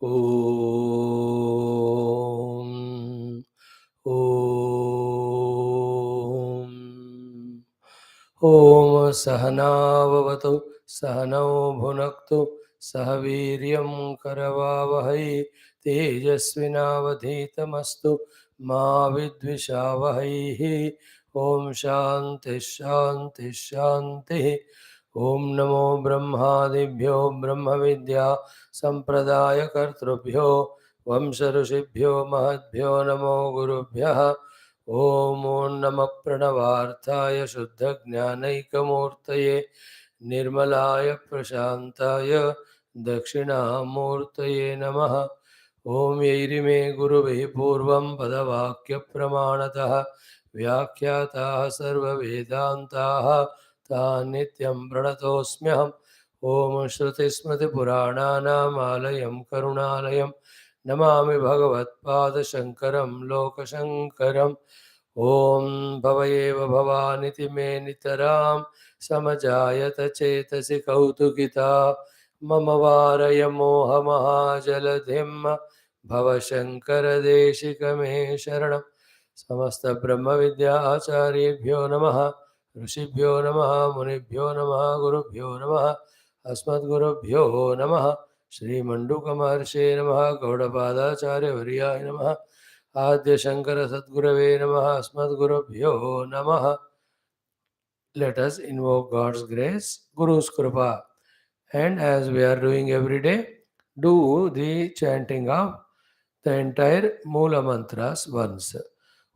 ॐ ॐ ॐ सहनाववतु सहनौ भुनक्तु सह वीर्यं करवावहै तेजस्विनावधीतमस्तु मा विद्विषावहैः। ॐ शान्तिः शान्तिः शान्तिः। ॐ नमो ब्रह्मादिभ्यो ब्रह्मविद्या सम्प्रदायकर्तृभ्यो वंशऋषिभ्यो महद्भ्यो नमो गुरुभ्यः। ॐ नमः प्रणवार्थाय शुद्धज्ञानैकमूर्तये निर्मलाय प्रशान्ताय दक्षिणामूर्तये नमः। ॐ यैरिमे गुरुभिः पूर्वं पदवाक्यप्रमाणतः व्याख्याताः सर्ववेदान्ताः तान् नित्यं प्रणतोऽस्म्यहम्। ॐ श्रुतिस्मृतिपुराणानामालयं करुणालयं नमामि भगवत्पादशङ्करं लोकशङ्करम्। ॐ भवयेव भवानिति मे नितरां समजायत चेतसि कौतुकिता मम वारय मोहमहाजलधिं भवशङ्करदेशिकमे शरणं। समस्तब्रह्मविद्या आचार्येभ्यो नमः। ऋषिभ्यो नमः मुनिभ्यो नमः गुरुभ्यो नमः अस्मद्गुरुभ्यो नमः। श्रीमण्डूकमहर्षे नमः गौडपादाचार्यवर्याय नमः आद्य शंकर सद्गुरवे नमः अस्मद्गुरुभ्यो नमः। Let us invoke God's grace, Guru's Kripa, and as we are doing every day, do the chanting of the entire Moola mantras once.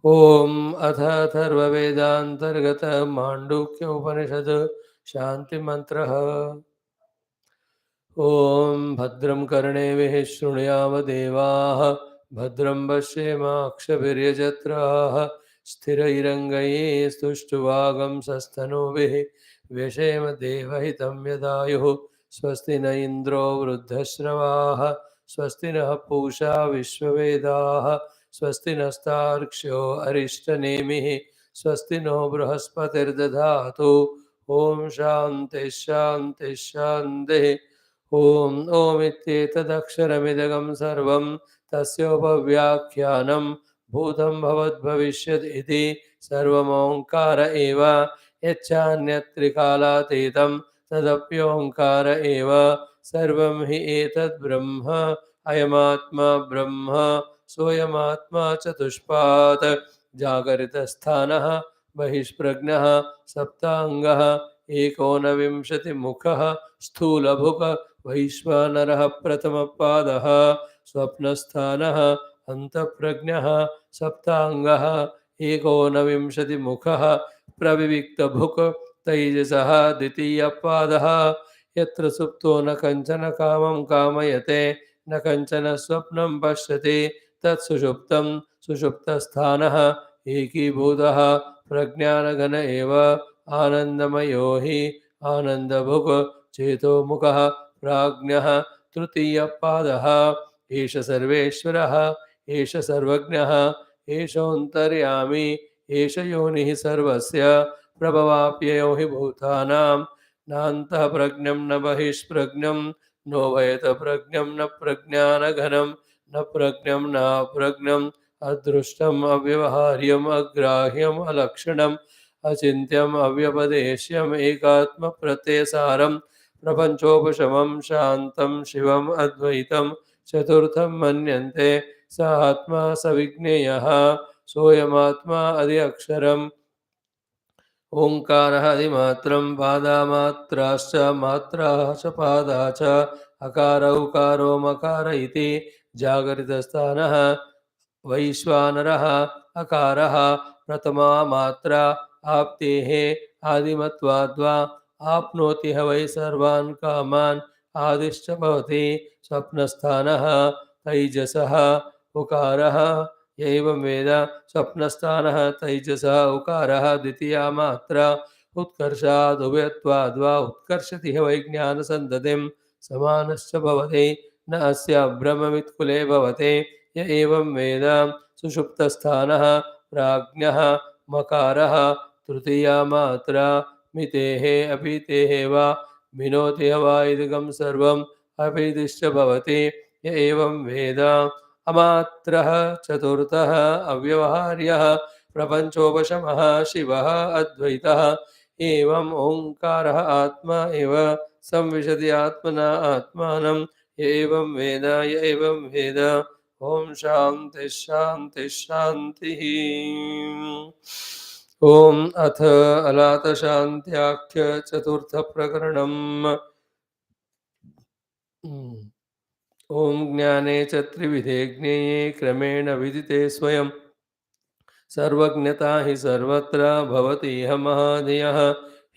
Om Atha Atharva Vedantargata Mandukya Upanishad Shanti Mantraha. ॐ भद्रं कर्णेभिः शृणुयाम देवाः भद्रं पश्येमाक्षभिर्यजत्राः स्थिरैरङ्गैः स्तुष्टुवागंसस्तनूभिः व्यशेम देवहितं यदायुः स्वस्ति न इन्द्रो वृद्धश्रवाः स्वस्ति नः पूषा विश्ववेदाः स्वस्ति नस्तार्क्ष्यो अरिष्टनेमिः स्वस्ति नो बृहस्पतिर्दधातु ॐ शान्तिः शान्तिः शान्तिः। ॐ इत्येतदक्षरमिदगं सर्वं तस्योपव्याख्यानं भूतं भवद्भविष्यद् इति सर्वमोङ्कार एव यच्चान्यत्रिकालातीतं तदप्योङ्कार एव सर्वं हि एतद्ब्रह्म अयमात्मा ब्रह्म सोऽयमात्मा चतुष्पात् जागरितस्थानः बहिष्प्रज्ञः सप्ताङ्गः एकोनविंशतिमुखः स्थूलभुक् वैश्वानरः प्रथमपादः स्वप्नस्थानः अन्तःप्रज्ञः सप्ताङ्गः एकोनविंशतिमुखः प्रविविक्तभुक् तैजसः द्वितीयपादः यत्र सुप्तो न कञ्चन कामं कामयते न कञ्चन स्वप्नं पश्यति तत्सुषुप्तं सुषुप्तस्थानः एकीभूतः प्रज्ञानघन एव आनन्दमयो हि आनन्दभुक् चेतोमुखः प्राज्ञः तृतीयपादः एष सर्वेश्वरः एष सर्वज्ञः एषोऽन्तर्यामी एष योनिः सर्वस्य प्रभवाप्ययो हि भूतानां नान्तः प्रज्ञं न बहिष्प्रज्ञं नोभयतप्रज्ञं न प्रज्ञानघनं न प्रज्ञं नाप्रज्ञम् अदृष्टम् अव्यवहार्यम् अग्राह्यम् अलक्षणम् अचिन्त्यम् अव्यपदेश्यम् एकात्मप्रत्ययसारं प्रपञ्चोपशमं शान्तं शिवम् अद्वैतं चतुर्थं मन्यन्ते स आत्मा स विज्ञेयः सोऽयमात्मा अधि अक्षरम् ओङ्कारः अधिमात्रं पादामात्राश्च मात्राः च पादा च अकार उकारो मकार इति जागरितस्थानः वैश्वानरः अकारः प्रथमा मात्रा आप्तेः आदिमत्वाद्वा आप्नोति ह वै सर्वान् कामान् आदिश्च भवति स्वप्नस्थानः तैजसः उकारः एवं वेद स्वप्नस्थानः तैजसः उकारः द्वितीया मात्रा उत्कर्षाद् उभयत्वाद्वा उत्कर्षति ह वै ज्ञानसन्दतिं समानश्च भवति न अस्य ब्रह्ममित्कुले भवति य एवं वेद सुषुप्तस्थानः प्राज्ञः मकारः तृतीया मात्रा मितेः अपीतेः वा विनोति ह वा इदगं सर्वम् अपीतिश्च भवति य एवं वेद अमात्रः चतुर्थः अव्यवहार्यः प्रपञ्चोपशमः शिवः अद्वैतः एवम् ओङ्कारः आत्मा एव संविशति आत्मना आत्मानं य एवं वेद ॐ शान्तिः शान्तिः शान्तिः। ॐ अथ अलातशान्त्याख्य चतुर्थप्रकरणम्। ॐ ज्ञाने च त्रिविधे ज्ञेये क्रमेण विदिते स्वयं सर्वज्ञता हि सर्वत्र भवति इह महाधयः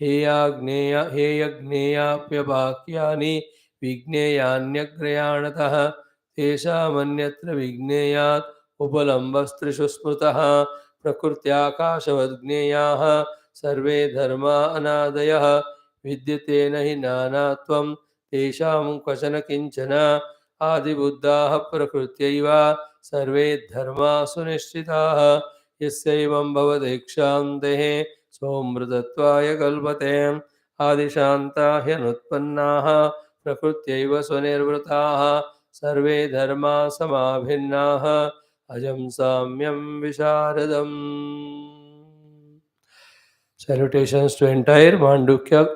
हेयज्ञेयाप्यवाक्यानि विज्ञेयान्यग्रयाणतः तेषामन्यत्र विज्ञेयात् उपलम्बस्त्रिषु स्मृतः प्रकृत्याकाशवद्ज्ञेयाः सर्वे धर्मा अनादयः विद्यते न हि नानात्वं तेषां क्वचन किञ्चन आदिबुद्धाः प्रकृत्यैव सर्वे धर्मा सुनिश्चिताः यस्यैवं भवदेक्षान्तेः सोऽमृतत्वाय कल्पते आदिशान्ता ह्यनुत्पन्नाः प्रकृत्यैव स्वनिर्वृताः सर्वे धर्मा समाभिन्नाः अजं साम्यं विशारदम्। Salutations to entire Mandukya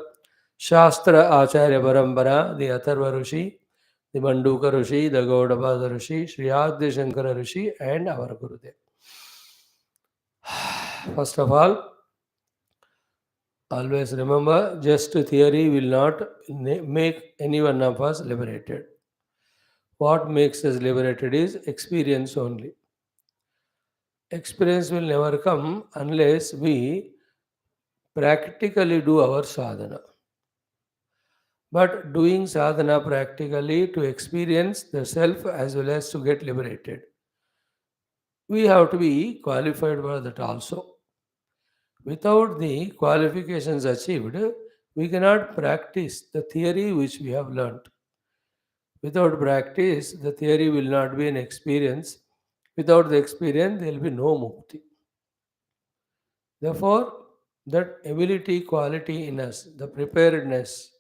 Shastra Acharya Parampara, the Atharva Rishi, the Manduka Rishi, the Gaudapada Rishi, Sri Adi Shankara Rishi, and our Gurudev. First of all, always remember, just theory will not make any one of us liberated. What makes us liberated is experience only. Experience will never come unless we practically do our sadhana. But doing sadhana practically to experience the self as well as to get liberated, we have to be qualified for that also. Without the qualifications achieved, we cannot practice the theory which we have learnt. Without practice, the theory will not be an experience. Without the experience, there will be no mukti. Therefore, that ability, quality in us, the preparedness,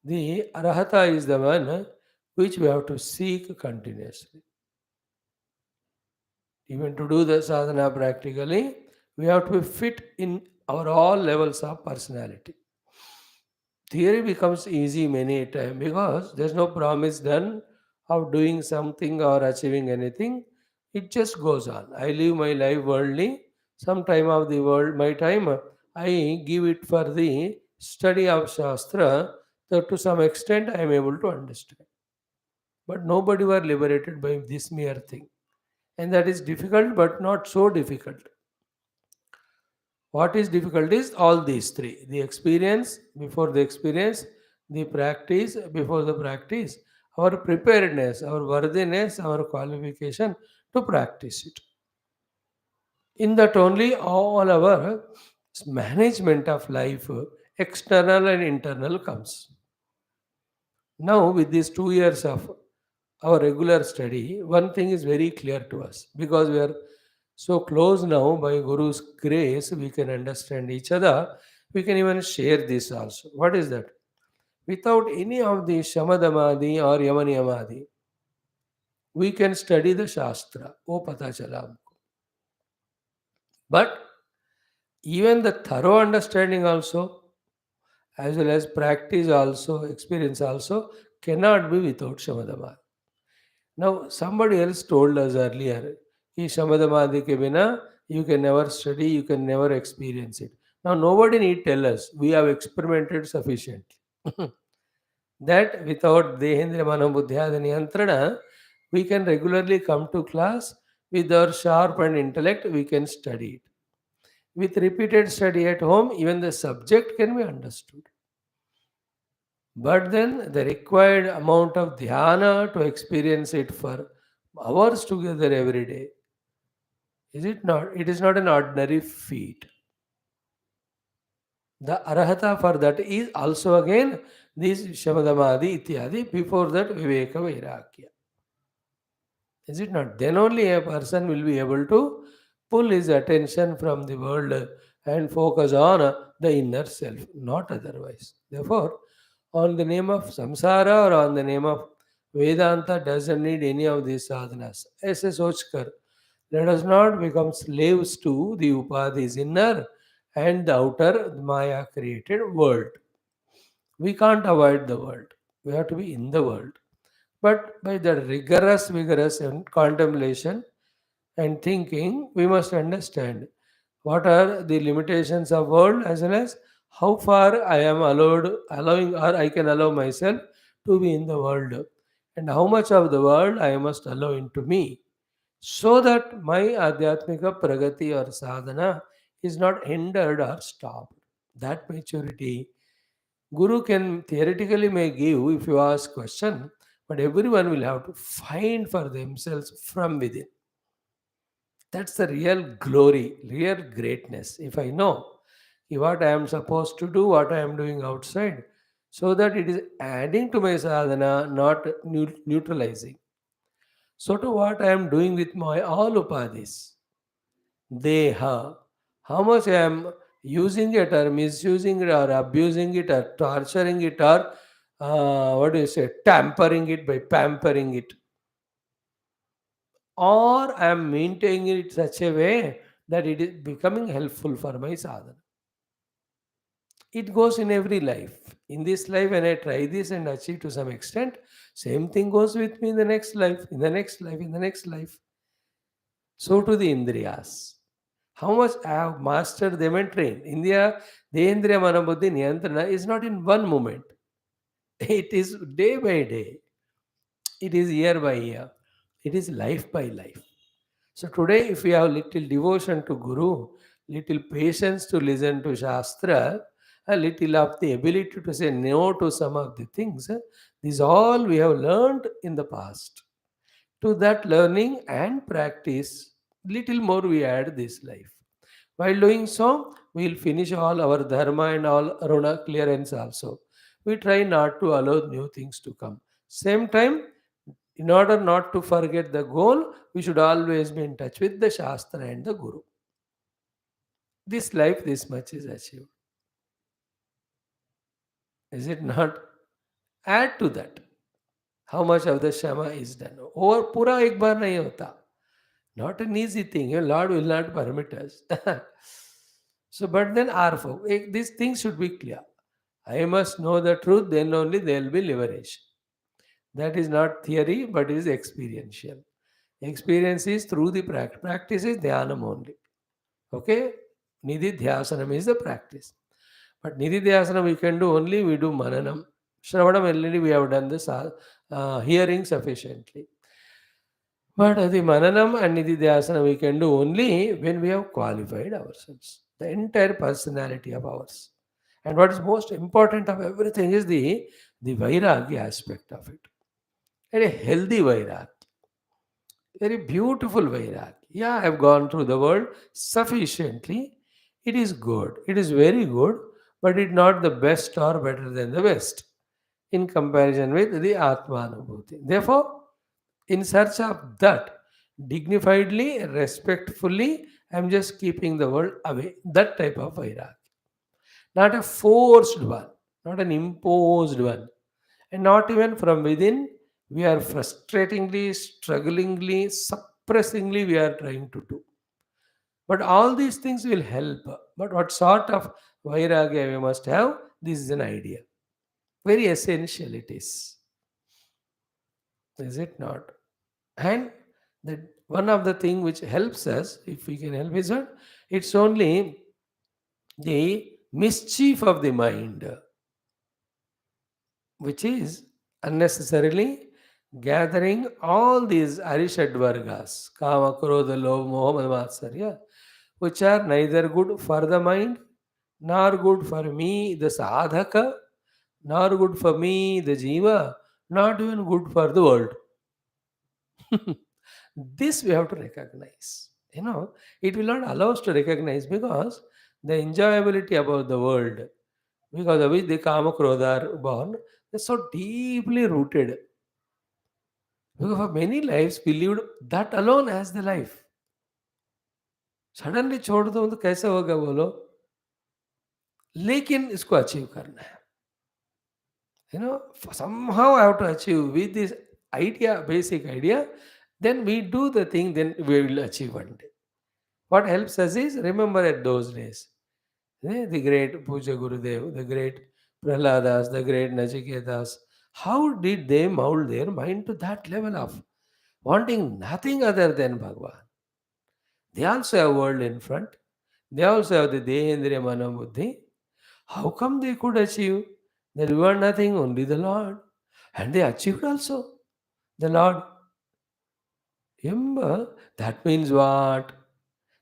the arahata is the one which we have to seek continuously. Even to do the sadhana practically, we have to be fit in our all levels of personality. Theory becomes easy many a time because there's no promise done of doing something or achieving anything. It just goes on. I live my life worldly. Some time of the world, my time, I give it for the study of Shastra, that to some extent I am able to understand. But nobody were liberated by this mere thing. And that is difficult, but not so difficult. What is difficult is all these three: the experience before the experience, the practice before the practice, our preparedness, our worthiness, our qualification to practice it. In that only all our management of life, external and internal, comes. Now, with these 2 years of our regular study, one thing is very clear to us because we are so close now by Guru's grace, we can understand each other. We can even share this also. What is that? Without any of the Shamadamadi or Yamaniyamadi, we can study the Shastra. Oh, pata chala humko. But even the thorough understanding also, as well as practice also, experience also, cannot be without Shamadamadi. Now, somebody else told us earlier, "Ki Shamadamadi ke bina, you can never study, you can never experience it." Now, nobody need tell us. We have experimented sufficiently. That without Dehendra Manabuddhyada Niyantrana, we can regularly come to class with our sharp and intellect, we can study it. With repeated study at home, even the subject can be understood. But then the required amount of dhyana to experience it for hours together every day, is it not? It is not an ordinary feat. The arahata for that is also again this Shamadamadi ityadi, before that Viveka Vairagya. Is it not? Then only a person will be able to pull his attention from the world and focus on the inner self, not otherwise. Therefore, on the name of samsara or on the name of Vedanta doesn't need any of these sadhanas. Aise soch kar. Let us not become slaves to the upadhis inner and the outer Maya created world. We can't avoid the world. We have to be in the world. But by the vigorous and contemplation and thinking, we must understand what are the limitations of world as well as how far I am allowing or I can allow myself to be in the world and how much of the world I must allow into me so that my adhyatmika pragati or sadhana is not hindered or stopped. That maturity Guru can theoretically may give if you ask question, but everyone will have to find for themselves from within. That's the real glory, real greatness. If I know what I am supposed to do, what I am doing outside, so that it is adding to my sadhana, not neutralizing. So to what I am doing with my all upadhis, deha, how much I am using it or misusing it or abusing it or torturing it or what do you say, tampering it by pampering it, or I am maintaining it such a way that it is becoming helpful for my sadhana. It goes in every life. In this life, when I try this and achieve to some extent, same thing goes with me in the next life, in the next life, in the next life. So to the Indriyas. How much I have mastered them and trained. India, the Indriya Manabuddhi Niyantrana is not in one moment. It is day by day. It is year by year. It is life by life. So today, if we have little devotion to Guru, little patience to listen to Shastra, a little of the ability to say no to some of the things, these all we have learned in the past. To that learning and practice, little more we add this life. While doing so, we will finish all our dharma and all runa clearance also. We try not to allow new things to come. Same time, in order not to forget the goal, we should always be in touch with the Shastra and the Guru. This life, this much is achieved. Is it not? Add to that. How much of the Shama is done. Or pura ek bar nahi hota. Not an easy thing. Your Lord will not permit us. So, but then Arfo, these things should be clear. I must know the truth, then only there will be liberation. That is not theory, but it is experiential. Experience is through the practice. Practice is dhyanam only. Okay? Nidhi dhyasanam is the practice. But Nidhi dhyasanam we can do only, we do mananam. Shravanam already we have done this hearing sufficiently. But the mananam and nididhyasana we can do only when we have qualified ourselves, the entire personality of ours. And what is most important of everything is the vairagya aspect of it. And a healthy vairagya, very beautiful vairagya. Yeah, I have gone through the world sufficiently. It is good. It is very good, but it not the best or better than the best in comparison with the Atmanubhuti. Therefore, in search of that, dignifiedly, respectfully, I'm just keeping the world away. That type of vairagya. Not a forced one, not an imposed one. And not even from within, we are frustratingly, strugglingly, suppressingly, we are trying to do. But all these things will help. But what sort of vairagya we must have? This is an idea. Very essential it is it not? And the one of the thing which helps us, if we can help, is that it's only the mischief of the mind, which is unnecessarily gathering all these Arishad Vargas, Kama, Krodha, Lobha, Moha, Matsarya, which are neither good for the mind, nor good for me, the sadhaka, nor good for me, the jiva, not even good for the world. This we have to recognize. It will not allow us to recognize because the enjoyability about the world, because of which the Kama Krodha are born, they're so deeply rooted. Because for many lives believed that alone as the life. Suddenly छोड़ दो तो कैसे होगा बोलो, लेकिन इसको achieve करना है. Somehow I have to achieve with this idea, basic idea, then we do the thing, then we will achieve one day. What helps us is remember at those days. The great Puja Gurudev, the great Prahladas, the great Nachiketas, how did they mold their mind to that level of wanting nothing other than Bhagwan? They also have world in front. They also have the Dehendriya Manabuddhi. How come they could achieve? They want nothing, only the Lord. And they achieved also the Lord. Remember, that means what?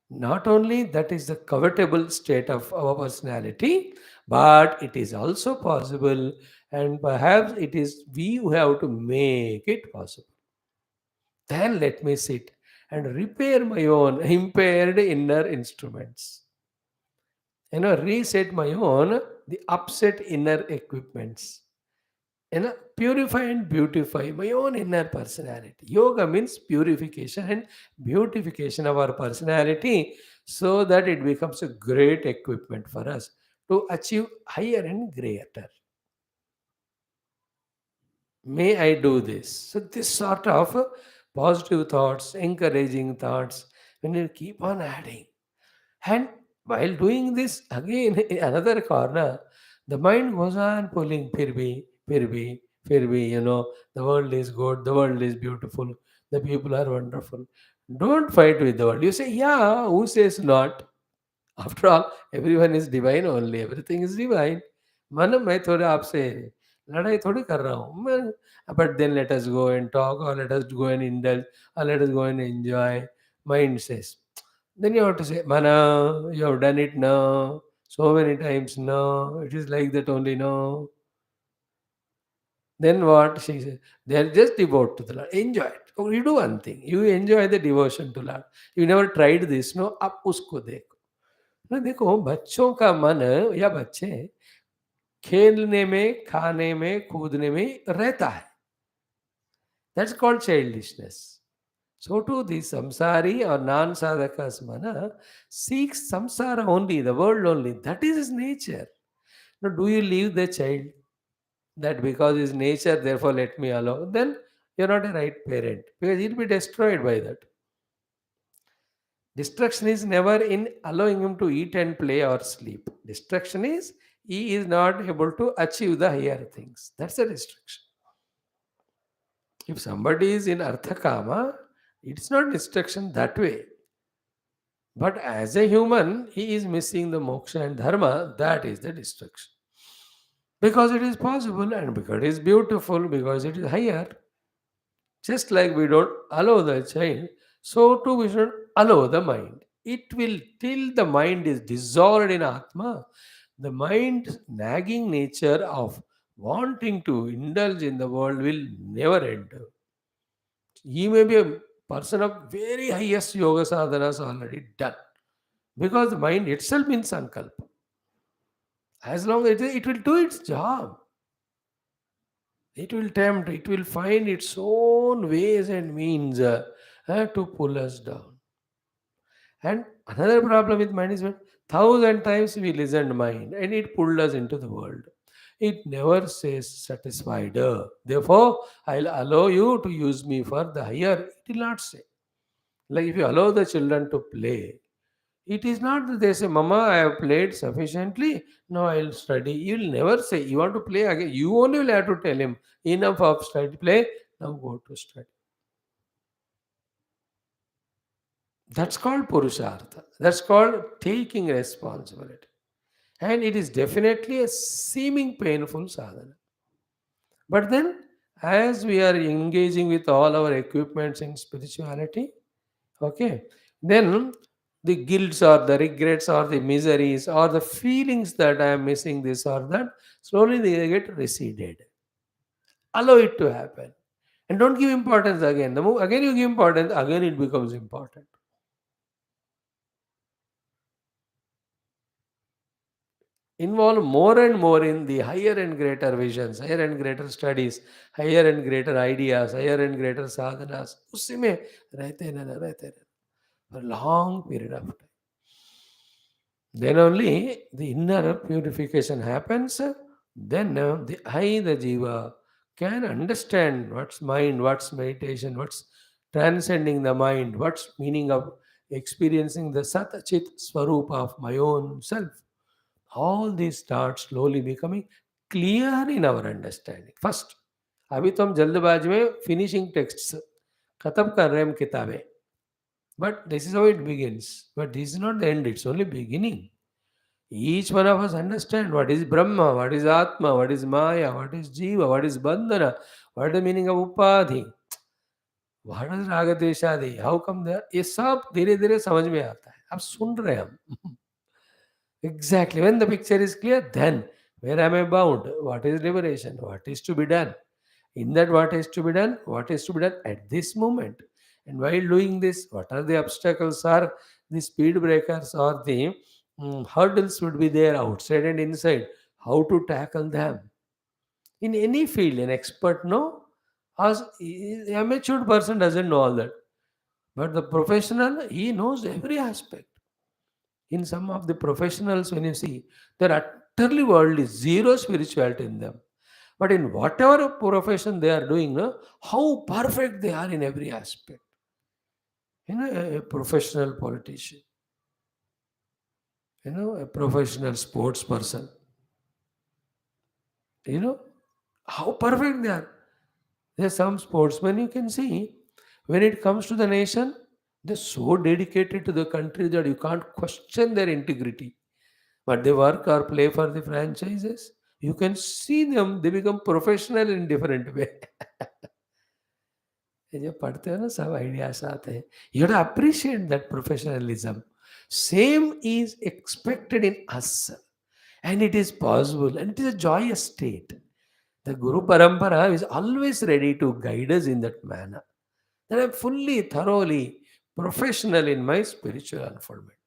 Not only that is the covetable state of our personality, but it is also possible, and perhaps it is we who have to make it possible. Then let me sit and repair my own impaired inner instruments. Reset my own the upset inner equipments. Purify and beautify my own inner personality. Yoga means purification and beautification of our personality so that it becomes a great equipment for us to achieve higher and greater. May I do this? So, this sort of positive thoughts, encouraging thoughts, when you keep on adding. And while doing this, again, in another corner, the mind goes on pulling, firbi, the world is good, the world is beautiful, the people are wonderful. Don't fight with the world. You say, yeah, who says not? After all, everyone is divine only, everything is divine. मन मैं थोड़ा आपसे लड़ाई थोड़ी कर रहा हूँ मैं but then let us go and talk or let us go and indulge or let us go and enjoy. Mind says, then you have to say, Mana, you have done it now. So many times, no. It is like that only, no. Then what? She says, they are just devoted to the Lord. Enjoy it. Oh, you do one thing. You enjoy the devotion to Lord. You never tried this, no? अब उसको देखो. ना देखो बच्चों का मन या बच्चे खेलने में, खाने में, कूदने में रहता है. That's called childishness. So too the samsari or non-sadhaka's mana seeks samsara only, the world only. That is his nature. Now, do you leave the child that because his nature, therefore let me allow? Then you're not a right parent because he'll be destroyed by that. Destruction is never in allowing him to eat and play or sleep. Destruction is he is not able to achieve the higher things. That's a destruction. If somebody is in Artha Kama, it's not destruction that way. But as a human, he is missing the moksha and dharma, that is the destruction. Because it is possible and because it is beautiful, because it is higher. Just like we don't allow the child, so too we should allow the mind. It will, till the mind is dissolved in Atma, the mind's nagging nature of wanting to indulge in the world will never end. He may be a person of very highest yoga sadhanas already done. Because the mind itself means sankalpa. As long as it will do its job, it will tempt, it will find its own ways and means to pull us down. And another problem with mind is when thousand times we listened mind and it pulled us into the world. It never says satisfied. Therefore, I'll allow you to use me for the higher. It will not say. Like if you allow the children to play, it is not that they say, Mama, I have played sufficiently. Now I'll study. You will never say, you want to play again. You only will have to tell him, enough of study play. Now go to study. That's called Purushartha. That's called taking responsibility. And it is definitely a seeming painful sadhana. But then, as we are engaging with all our equipments in spirituality, okay, then the guilts or the regrets or the miseries or the feelings that I am missing this or that, slowly they get receded. Allow it to happen. And don't give importance again. The more again you give importance, again it becomes important. Involve more and more in the higher and greater visions, higher and greater studies, higher and greater ideas, higher and greater sadhanas. उसी में रहते रहना for a long period of time. Then only the inner purification happens. Then the I, the jiva, can understand what's mind, what's meditation, what's transcending the mind, what's meaning of experiencing the Sat Chit Swarup of my own self. All these start slowly becoming clear in our understanding. First, अभी तो हम जल्दबाजी में finishing texts खत्म कर रहे हैं हम किताबें, but this is how it begins. But this is not the end, it's only beginning. Each one of us understand what is Brahma, what is Atma, what is Maya, what is Jiva, what is Bandhana, what is the meaning of Upadhi, what is Ragadeshadi, how come there? ये सब धीरे धीरे समझ में आता है. अब सुन रहे हैं हम. Exactly. When the picture is clear, then where am I bound? What is liberation? What is to be done? In that, what is to be done? What is to be done at this moment? And while doing this, what are the obstacles or the speed breakers or the hurdles would be there outside and inside? How to tackle them? In any field, an expert know, as amateur person doesn't know all that. But the professional, he knows every aspect. In some of the professionals, when you see, they're utterly worldly, zero spirituality in them. But in whatever profession they are doing, no, how perfect they are in every aspect. A professional politician, a professional sports person, you know, how perfect they are. There's some sportsmen you can see, when it comes to the nation, they're so dedicated to the country that you can't question their integrity. But they work or play for the franchises. You can see them, they become professional in different way. ये जो पढ़ते हो ना सब ideas आते हैं. You have to appreciate that professionalism. Same is expected in us, and it is possible, and it is a joyous state. The Guru Parampara is always ready to guide us in that manner. That I'm fully, thoroughly professional in my spiritual unfoldment.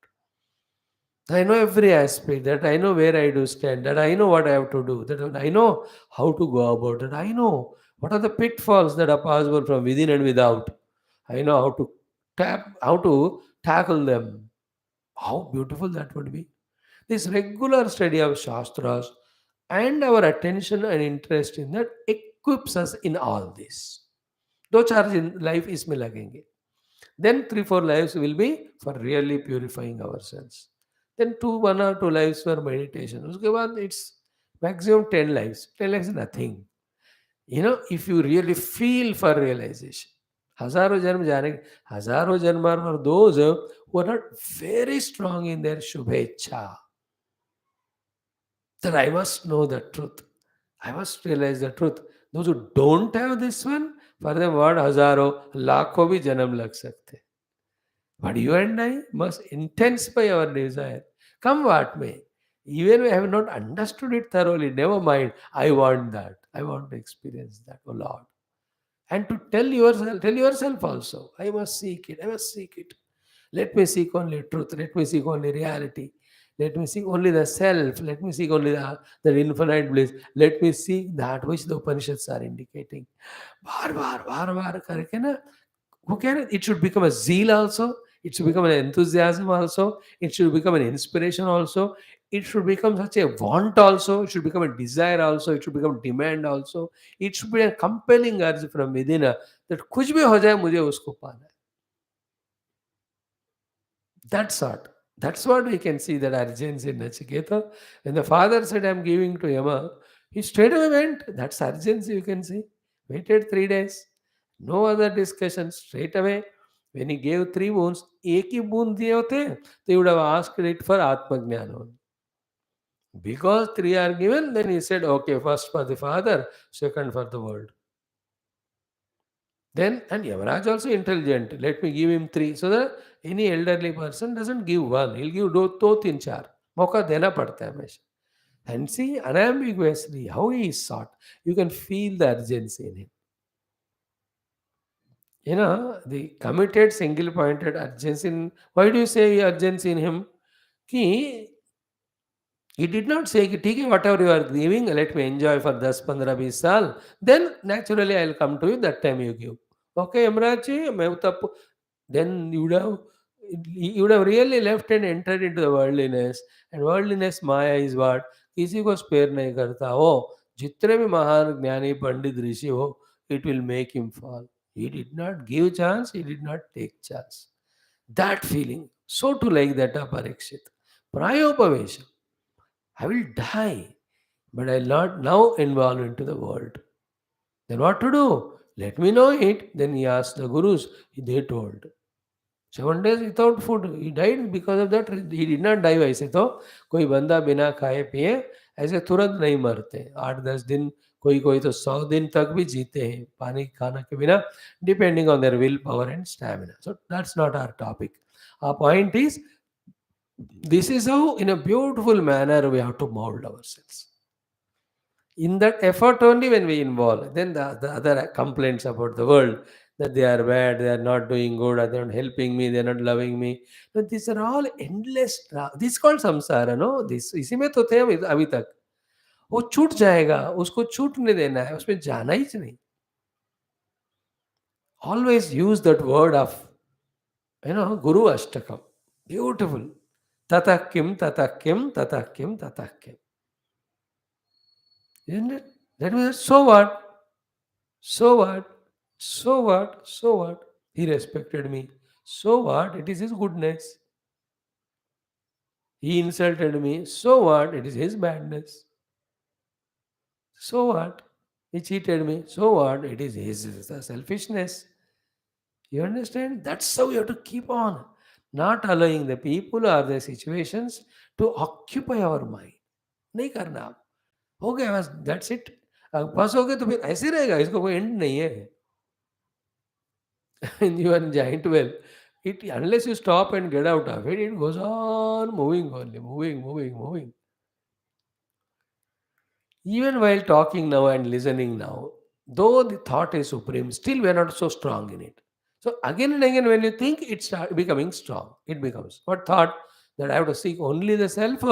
I know every aspect, that I know where I do stand, that I know what I have to do, that I know how to go about it. I know what are the pitfalls that are possible from within and without. I know how to tackle them. How beautiful that would be. This regular study of Shastras and our attention and interest in that equips us in all this. दो चार life इसमें लगेंगे. Then 3-4 lives will be for really purifying ourselves. Then 1 or 2 lives for meditation. उसके बाद it's maximum 10 lives. 10 lives is nothing. If you really feel for realization. हजारों जन्म जाने, हजारों जन्म are for those who are not very strong in their shubhecha. That I must know the truth. I must realize the truth. Those who don't have this one, for them what हजारों लाखों भी जन्म लग सकते. But you and I must intensify our desire. Come what may. Even if I have not understood it thoroughly, never mind. I want that. I want to experience that, oh Lord. And to tell yourself also, I must seek it. I must seek it. Let me seek only truth. Let me seek only reality. Let me seek only the self. Let me seek only the infinite bliss. Let me seek that which the Upanishads are indicating. बार बार करके ना who can it should become a zeal also, it should become an enthusiasm also, it should become an inspiration also, it should become such a want also, it should become a desire also, it should become demand also, it should be a compelling urge from within that कुछ भी हो जाए मुझे उसको पाना है. That's what we can see, that urgency in Nachiketa. When the father said, I'm giving to Yama, he straight away went. That's urgency you can see. Waited 3 days. No other discussion. Straight away. When he gave 3 boons, एक ही बूंद दिए होते, तो he would have asked it for Atmajnana only. Because 3 are given, then he said, okay, first for the father, second for the world. Then, and Yamaraj also intelligent. Let me give him 3. So that any elderly person doesn't give 1. He'll give 2, 3, 4. मौका देना पड़ता है हमेशा. And see unambiguously how he is sought. You can feel the urgency in him. The committed single-pointed urgency in... Why do you say urgency in him? He did not say, ठीक है, whatever you are giving, let me enjoy for 10, 15, 20 साल. Then naturally I'll come to you, that time you give. Okay, Yamraj ji, मैं तब then you would have really left and entered into the worldliness. And worldliness, Maya is what? किसी को spare नहीं करता. Oh, जितने भी महान ज्ञानी पंडित ऋषि हो, it will make him fall. He did not give chance, he did not take chance. That feeling, so to like that of Parikshit, Prayopavesha, I will die, but I'll not now involve into the world. Then what to do? Let me know it. Then he asked the gurus, they told. 7 days without food. He died because of that. He did not die वैसे तो कोई बंदा बिना खाए पिए ऐसे तुरंत नहीं मरते. 8-10 दिन, कोई कोई तो 100 दिन तक भी जीते हैं पानी खाना के बिना, depending on their willpower and stamina. So that's not our topic. Our point is, this is how in a beautiful manner we have to mold ourselves. In that effort only when we involve, then the other complaints about the world, that they are bad, they are not doing good, they are not helping me, they are not loving me. But these are all endless. This is called samsara, no? This इसी में तो थे हम अभी तक. वो छूट जाएगा, उसको छूटने देना है, उसमें जाना ही नहीं. Always use that word of, Guru Ashtakam. Beautiful. Tata kim, tata kim, tata kim, tata kim. Isn't it? That means, so what? So what? So what? So what? He respected me. So what? It is his goodness. He insulted me. So what? It is his badness. So what? He cheated me. So what? It is his selfishness. You understand? That's how you have to keep on. Not allowing the people or the situations to occupy our mind. नहीं करना आप. हो गया बस, that's it. पास हो गए तो फिर ऐसे रहेगा, इसको कोई एंड नहीं है. In your giant well, it, unless you stop and get out of it, it goes on moving only, moving, moving, moving. Even while talking now and listening now, though the thought is supreme, still we are not so strong in it. So again and again, when you think, it start becoming strong. It becomes what thought, that I have to seek only the self,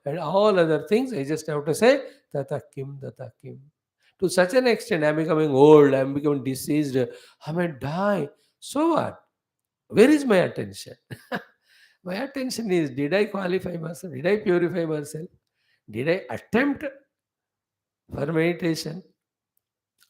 and all other things. I just have to say tata kim, tata kim. To such an extent, I'm becoming old. I'm becoming diseased. I may die. So what? Where is my attention? My attention is, did I qualify myself? Did I purify myself? Did I attempt for meditation?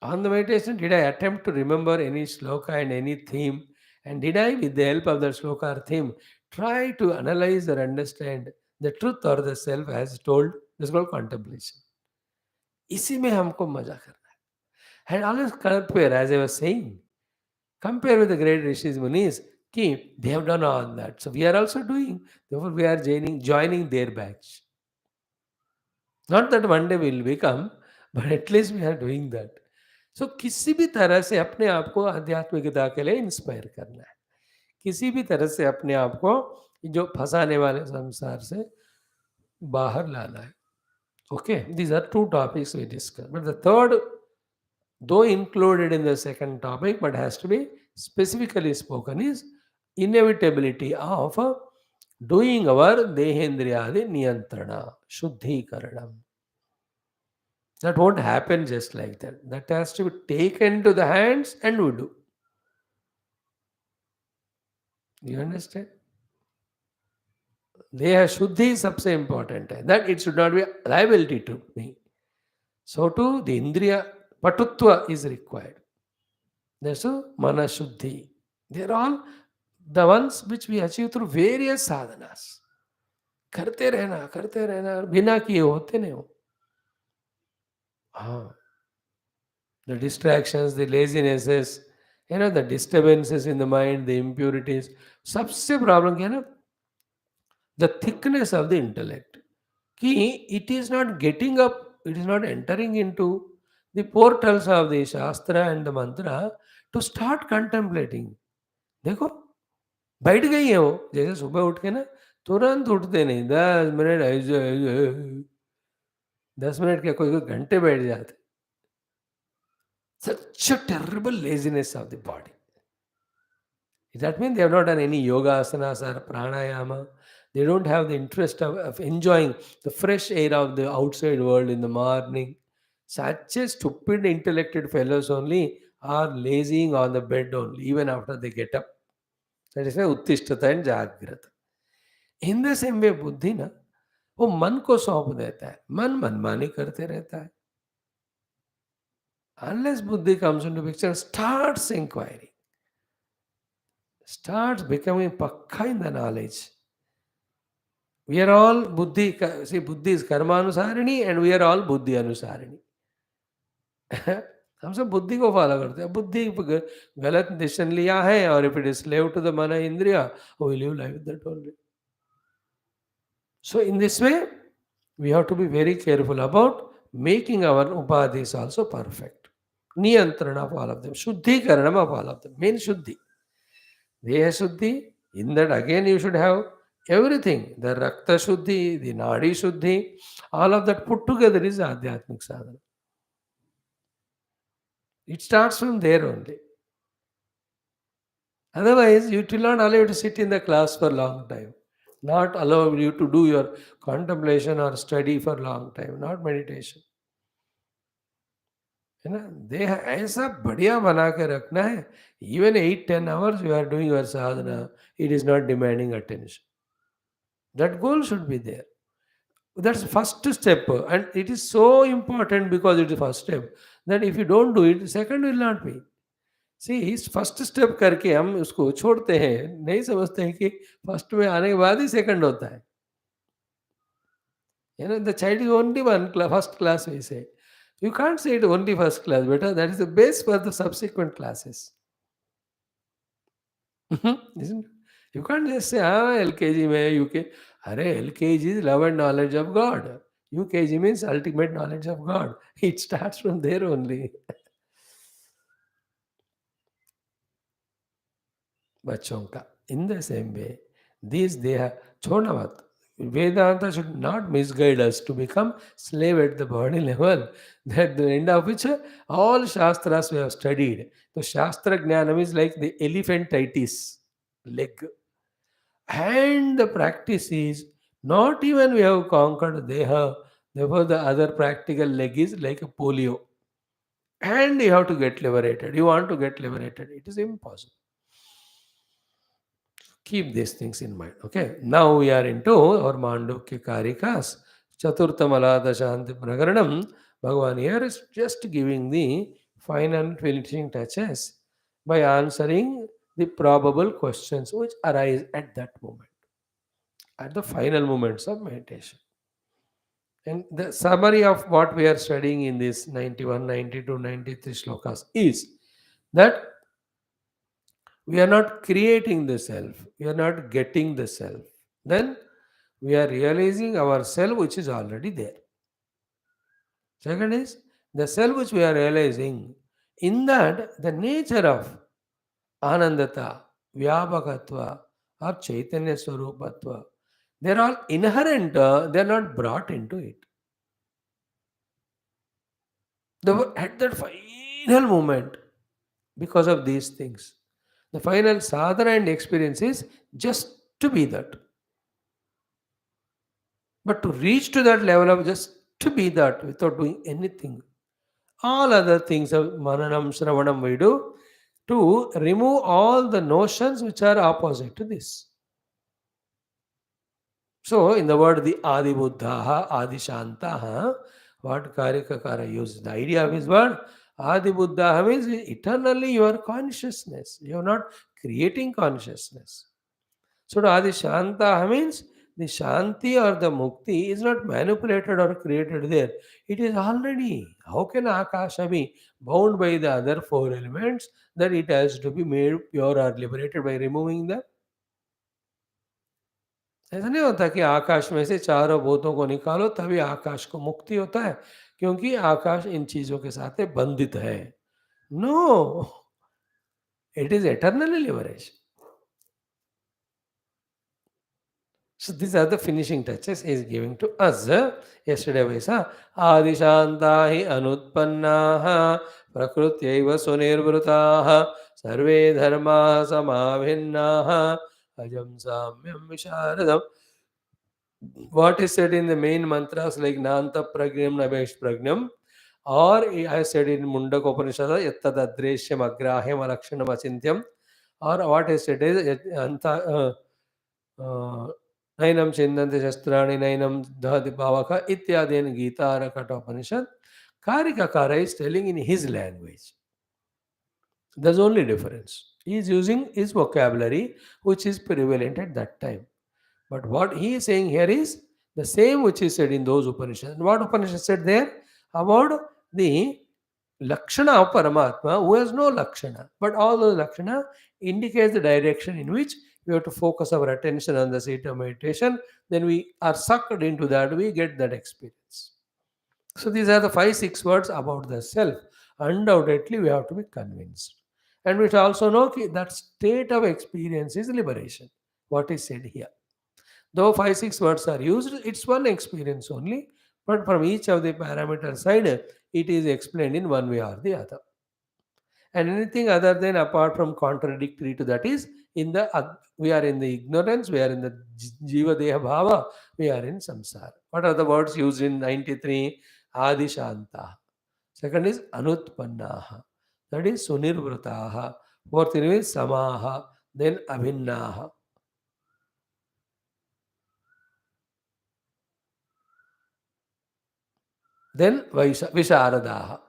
On the meditation, did I attempt to remember any sloka and any theme? And did I, with the help of the sloka or theme, try to analyze or understand the truth or the self as told? This is called contemplation. इसी में हमको मजा करना है. And always compare, as I was saying, compare with the great rishis munis. They have done all that. So we are also doing. Therefore, we are joining their batch. Not that one day we will become, but at least we are doing that. So किसी भी तरह से अपने आप को आध्यात्मिकता के लिए इंस्पायर करना है. किसी भी तरह से अपने आप को जो फंसाने वाले संसार से बाहर लाना है. Okay, these are two topics we discussed. But the third, though included in the second topic, but has to be specifically spoken, is inevitability of doing our dehendriyadi niyantrana, shuddhikaranam. That won't happen just like that. That has to be taken to the hands and we do. You understand? Deha Shuddhi is सबसे important है. That it should not be a liability to me. So too the Indriya Patutva is required. There's a Mana Shuddhi. They're all the ones which we achieve through various sadhanas. करते रहना बिना किए होते नहीं हो. हाँ. The distractions, the lazinesses, the disturbances in the mind, the impurities. सबसे problem क्या है ना? The thickness of the intellect. It is not getting up, it is not entering into the portals of the Shastra and the Mantra to start contemplating. देखो, बैठ गई है वो. जैसे सुबह उठ के ना तुरंत उठते नहीं, 10 मिनट ऐसे 10 मिनट क्या, कोई कोई घंटे बैठ जाते. Such a terrible laziness of the body. That means they have not done any yoga asanas or pranayama. They don't have the interest of enjoying the fresh air of the outside world in the morning. Such a stupid intellectual fellows only are lazying on the bed only, even after they get up. That is why uttishtata and jagrata. In the same way, बुद्धि ना वो मन को सौंप देता है. मन मनमानी करते रहता है. Unless buddhi comes into picture, starts inquiring, starts becoming pakka in the knowledge. We are all buddhi. See, buddhi is karma anusarini, and we are all buddhi anusarini. हम सब बुद्धि को फॉलो करते हैं. बुद्धि गलत डिसीजन लिया है, और if it is slave to the मन इंद्रिया, we live life that only. So in this way, we have to be very careful about making our upadhis also perfect. Niyantrana of all of them. Shuddhikaranam of all of them. Main Shuddhi. Deha Shuddhi. In that again you should have everything. The Rakta Shuddhi, the Nadi Shuddhi. All of that put together is Adhyatmic Sadhana. It starts from there only. Otherwise, it will not allow you to sit in the class for a long time. Not allow you to do your contemplation or study for a long time. Not meditation. है ना? देह ऐसा बढ़िया बना के रखना है. Even 8-10 hours you are doing your sadhana, it is not demanding attention. That goal should be there. That's first step, and it is so important because it is first step, that if you don't do it, second will not be. See, इस first step करके हम उसको छोड़ते हैं, नहीं समझते हैं कि फर्स्ट में आने के बाद ही सेकंड होता है. The child is only first class, we say. You can't say it only first class, better. That is the base for the subsequent classes. Isn't it? You can't just say, LKG mein UK. Arey, LKG is love and knowledge of God. UKG means ultimate knowledge of God. It starts from there only. बच्चों का. In the same way, these they have छोड़ना मत. Vedanta should not misguide us to become slave at the body level. At the end of which all shastras we have studied. So shastra jnanam is like the elephantitis leg. And the practice is not even we have conquered deha. Therefore, the other practical leg is like a polio. And you have to get liberated. You want to get liberated. It is impossible. Keep these things in mind. Okay. Now we are into our Mandukya Karikas. Chaturtham ALAATHA Shanti Prakaranam. Bhagavan here is just giving the final finishing touches by answering the probable questions which arise at that moment, at the final moments of meditation. And the summary of what we are studying in this 91, 92, 93 slokas is that we are not creating the self, we are not getting the self. Then we are realizing our self which is already there. Second is the self which we are realizing, in that the nature of Anandata, Vyabhakatva, or Chaitanya Swarupatva, they are all inherent, they are not brought into it. At that final moment, because of these things, the final sadhana and experience is just to be that. But to reach to that level of just to be that without doing anything, all other things of mananam, shravanam we do to remove all the notions which are opposite to this. So, in the word the Adi Buddha, Adi Shantaha, what Karikakara uses, the idea of his word, Adi Buddha means eternally you are consciousness. You are not creating consciousness. So, to Adi Shantaha means the Shanti or the Mukti is not manipulated or created there. It is already. How can Akasha be bound by the other four elements that it has to be made pure or liberated by removing them? ऐसा नहीं होता कि आकाश में से चारों भूतों को निकालो तभी आकाश को मुक्ति होता है, क्योंकि आकाश इन चीजों के साथ बंधित है. No, it is eternally liberation. So these are the finishing touches he is giving to us. Yesterday we saw Adishanta hi anutpannaha prakrutyaiva sunirvrutaha sarve dharma samabhinnaha ajam samyam visharadam. What is said in the main mantras like Nanta Pragnam Nabesh Pragnam, or I said in Mundaka Upanishad Yattadadreshyam Agrahyam Alakshanam Achintyam, or what is said is Anta Nainam Chindante Shastrani Nainam Dhati Bhavaka Ityadin Gita Rakata Upanishad. Karikakara is telling in his language. There's only difference. He is using his vocabulary, which is prevalent at that time. But what he is saying here is the same which is said in those Upanishads. And what Upanishad said there about the Lakshana of Paramatma, who has no Lakshana, but all those Lakshana indicates the direction in which we have to focus our attention on the state of meditation. Then we are sucked into that, we get that experience. So these are the 5 6 words about the self. Undoubtedly, we have to be convinced. And we also know that state of experience is liberation. What is said here. Though 5 6 words are used, it's one experience only. But from each of the parameter side, it is explained in one way or the other. And anything other than apart from contradictory to that is in the we are in the ignorance, we are in the jiva deha bhava, we are in samsara. What are the words used in 93? Adi shanta. Second is anutpannaha. Third is sunirvrataha. Fourth is samaha. Then abhinnaha. Then visharadaha.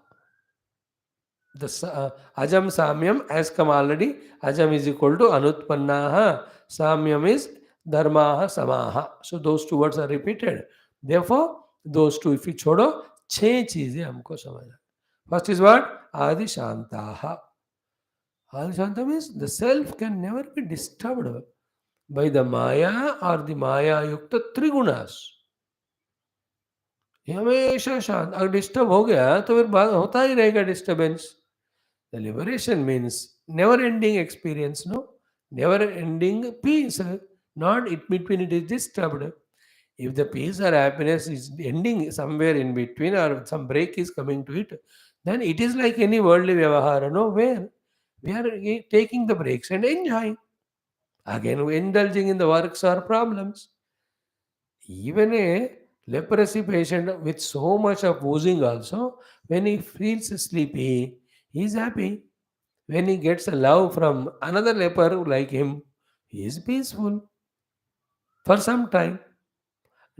Ajam samyam has come already. Ajam is equal to anutpannaha. Samyam is dharmaha samaha. So those 2 words are repeated. Therefore, those two, if you छोड़ो, 6 चीजें हमको समझना. First is what? Adi shantaha. Adi shanta means the self can never be disturbed by the maya or the maya yukta trigunas. ये हमेशा शांत. अगर disturb हो गया तो फिर बात होता ही रहेगा disturbance. The liberation means never ending experience, no? Never ending peace. Not it between it is disturbed. If the peace or happiness is ending somewhere in between or some break is coming to it, then it is like any worldly vyavahara, no? Where we are taking the breaks and enjoying. Again, indulging in the works or problems. Even a leprosy patient with so much of oozing also, when he feels sleepy, he is happy. When he gets a love from another leper like him, he is peaceful for some time.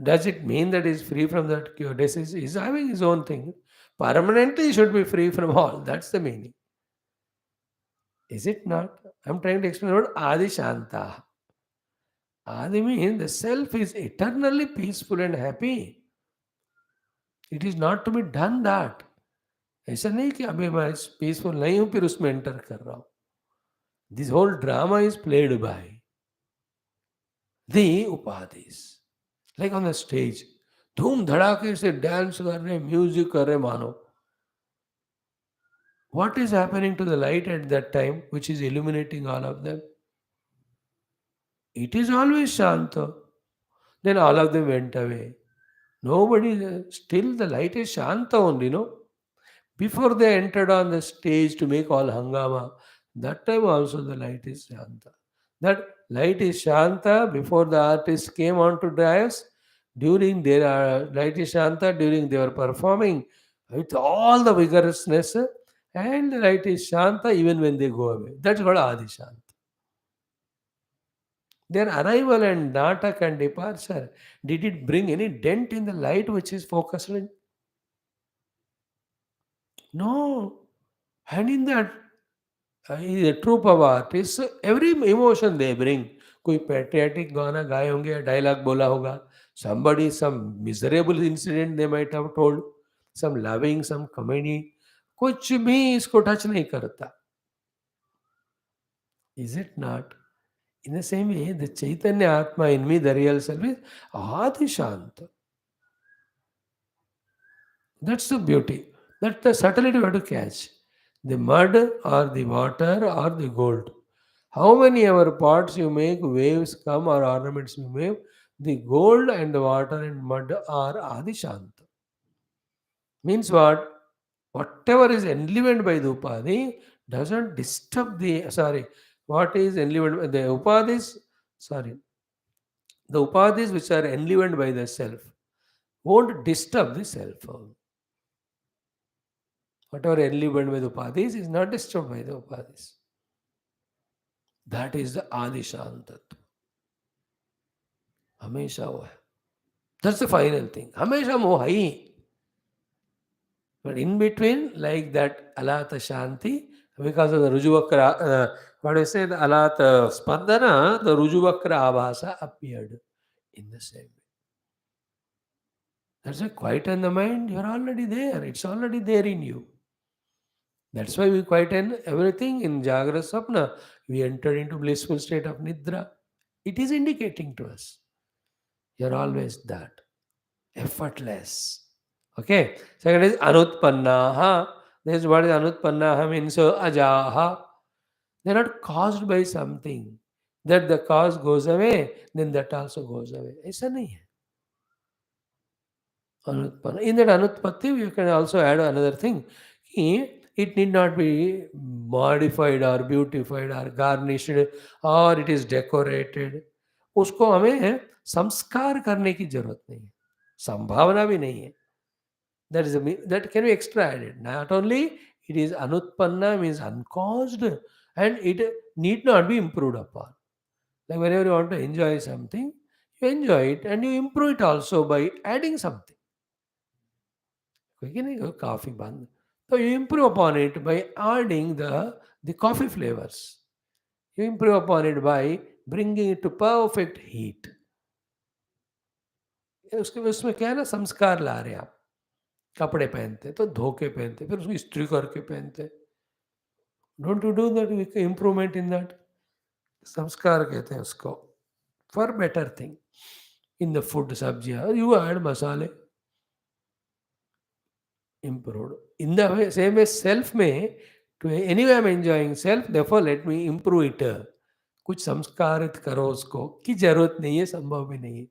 Does it mean that he is free from that cure disease? He is having his own thing. Permanently he should be free from all. That's the meaning. Is it not? I'm trying to explain about Adi Shanta. Adi means the self is eternally peaceful and happy. It is not to be done that. ऐसा नहीं कि अभी मैं peaceful नहीं हूं फिर उसमें enter कर रहा हूं. This whole drama is played by the उपाधिस. लाइक ऑन द स्टेज धूम धड़ाके से डांस कर रहे, म्यूजिक कर रहे मानो. What is happening to the light at that time which is illuminating all of them? It is always Shanta. Then all of them went away. Nobody, still the light is Shanta only, no? Before they entered on the stage to make all hangama, that time also the light is Shanta. That light is Shanta before the artists came on to dais. During their light is Shanta, during they were performing with all the vigorousness, and the light is Shanta even when they go away. That's called Adi Shanta. Their arrival and natak and departure, did it bring any dent in the light which is focused in? No. And in that a troupe of artists, every emotion they bring. कोई patriotic गाना गाए होंगे या dialogue बोला होगा. Somebody, some miserable incident they might have told. Some loving, some comedy. कुछ भी इसको touch नहीं करता. Is it not? In the same way, the Chaitanya Atma in me, the real self is Adi Shanta. That's the beauty. That's the subtlety we have to catch. The mud or the water or the gold. How many ever pots you make, waves come or ornaments you make, the gold and the water and mud are Adi Shanta. Means what? Whatever is enlivened by the Upadhi doesn't disturb the, what is enlivened by the Upadhis, the Upadhis which are enlivened by the self won't disturb the self. Whatever enlivened by the Upadhis is not disturbed by the Upadhis. That is the Adi Shantat. हमेशा वो है. That's the final thing. हमेशा मोह ही. But in between, like that Alatha Shanti, because of the Rujuvakra, what do you say, the Alatha Spandana, the Rujuvakra Abhasa appeared in the same way. That's why quieten the mind, you're already there. It's already there in you. That's why we quieten everything in Jagra Sapna. We enter into blissful state of Nidra. It is indicating to us. You're always that. Effortless. Okay. Second is Anutpannaha. This is what is Anutpannaha means. Ajaha. They're not caused by something. That the cause goes away, then that also goes away. ऐसा नहीं है. Anutpanna. In that Anutpatti, you can also add another thing. It need not be modified or beautified or garnished or it is decorated. उसको हमें संस्कार करने की जरूरत नहीं है, संभावना भी नहीं है. That is that can be extra added. Not only it is anutpanna means uncaused, and it need not be improved upon. Like whenever you want to enjoy something, you enjoy it and you improve it also by adding something. Coffee bun. So you improve upon it by adding the coffee flavors. You improve upon it by bringing it to perfect heat. उसके उसमें क्या है ना, संस्कार ला रहे हैं आप. कपड़े पहनते तो धो के पहनते, फिर उसको इस्त्री करके पहनते. Don't you do that improvement in that. संस्कार कहते हैं उसको. For better thing in the food सब्जियां यू ऐड मसाले improved. In the way, same way self में, to anyway I'm enjoying self, therefore let me improve it. कुछ संस्कारित करो उसको, की जरूरत नहीं है, संभव भी नहीं है.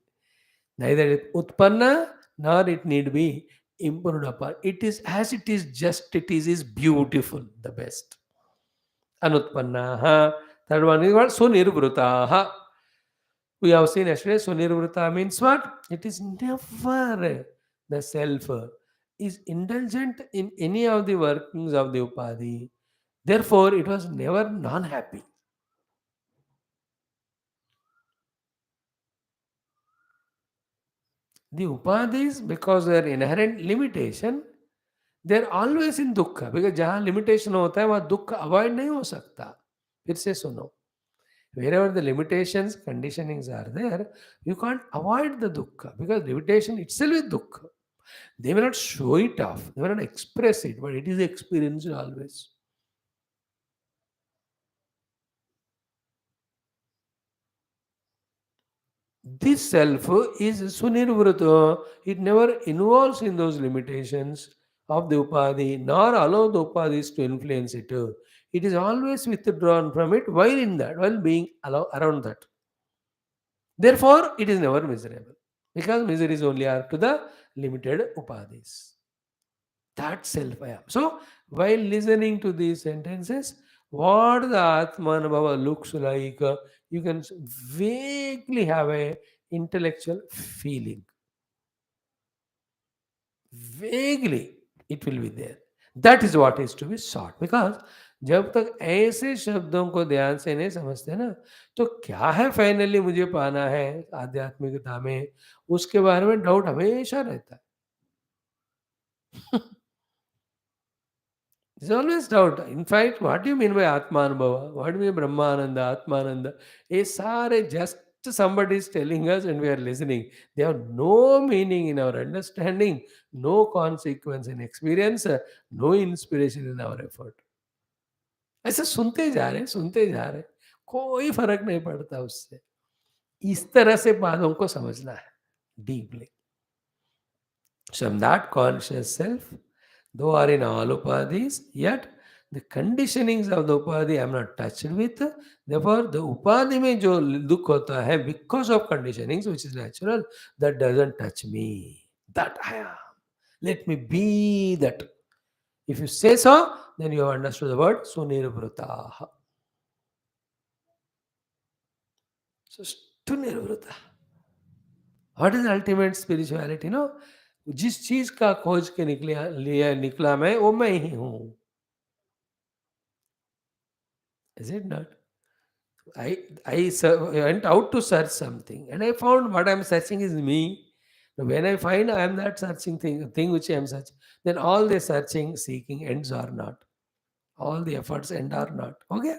Neither it उत्पन्न nor it need be improved upon. It is as it is, just it is beautiful, the best. Anutpannaha. Third one is what? Sunirvrutaha. We have seen yesterday, Sunirvrita means what? It is never the self is indulgent in any of the workings of the Upadhi. Therefore, it was never non happy. The Upadhis, because their inherent limitation, they're always in dukkha. Because जहाँ limitation होता है वहाँ दुख avoid नहीं हो सकता. फिर से सुनो. Wherever the limitations, conditionings are there, you can't avoid the dukkha because limitation itself is dukkha. They may not show it off, they may not express it, but it is experienced always. This self is sunirvrita. It never involves in those limitations of the upadhi, nor allow the upadhis to influence it. It is always withdrawn from it while in that, while being around that. Therefore, it is never miserable. Because misery is only are to the limited upadhis. That self I am. So, while listening to these sentences, what the Atmanabhava looks like, you can vaguely have a intellectual feeling. Vaguely, it will be there. That is what is to be sought. Because जब तक ऐसे शब्दों को ध्यान से नहीं समझते ना, तो क्या है फाइनली मुझे पाना है आध्यात्मिकता में, उसके बारे में डाउट हमेशा रहता है. There's always doubt. In fact, what do you mean by Atmanubhava? What do you mean Brahmananda, Atmananda? Sare just somebody is telling us and we are listening. They have no meaning in our understanding, no consequence in experience, no inspiration in our effort. ऐसे सुनते जा रहे, कोई फर्क नहीं पड़ता उससे. इस तरह से बातों को समझना है deeply. So I'm that conscious self, though are in all upadhis, yet the conditionings of the upadhi I am not touched with. Therefore, the upadhi में जो दुख होता है because of conditionings, which is natural, that doesn't touch me. That I am. Let me be that. If you say so, then you have understood the word sunirvrutaha. So, sunirvrutaha. What is ultimate spirituality? No, जिस चीज का खोज के निकला मैं, वो मैं ही हूं. Is it not? I went out to search something and I found what I'm searching is me. When I find I am that searching thing which I am searching, then all the searching, seeking ends or not. All the efforts end or not. Okay?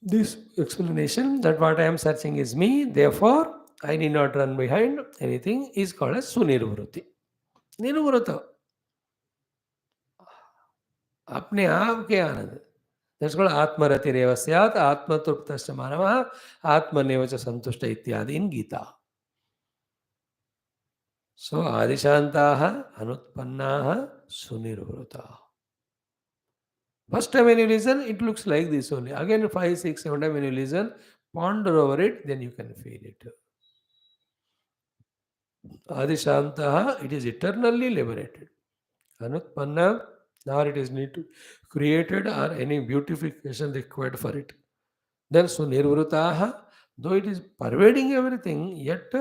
This explanation that what I am searching is me, therefore I need not run behind anything is called as sunirvruti. Nirvrata. अपने आप के आनंद. That's called Atmaratirev Syat, Atmatuptasya Manava, Atmanevacha Santushta Ityadi in Gita. So Adishantaha, Anutpannaha, Sunirvrutaha. First time when you listen, it looks like this only. Again, 5, 6, 7 time when you listen, ponder over it, then you can feel it. Adishantaha, it is eternally liberated. Anutpanna, nor it is need to created or any beautification required for it. Then Sunirvrutaha, though it is pervading everything, yet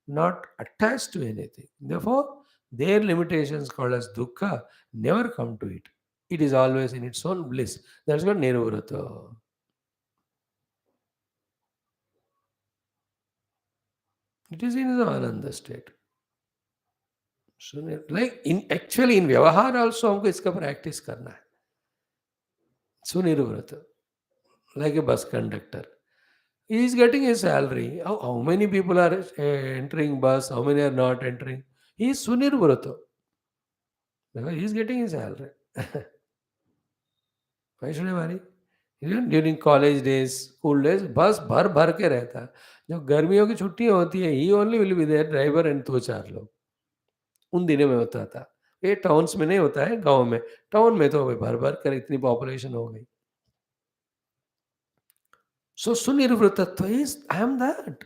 not attached to anything. Therefore, their limitations called as dukkha never come to it. It is always in its own bliss. That's what Nirvrata. It is in the Ananda state. So, like in actually in व्यवहार also हमको इसका practice करना है. Sunirvrata, like a bus conductor. He is getting his salary. How many people are entering bus? How many are not entering? He is Sunirvrata. Because he is getting his salary. Why should I worry? Even during college days, school days, बस भर भर के रहता है. जब गर्मियों की छुट्टियां होती है, he only will be there, driver and 2-4 लोग. उन दिनों में होता था. ये टाउन्स में नहीं होता है, गांव में. टाउन में तो भर भर कर इतनी पॉपुलेशन हो गई. So Sunirvrtatva is, I am that.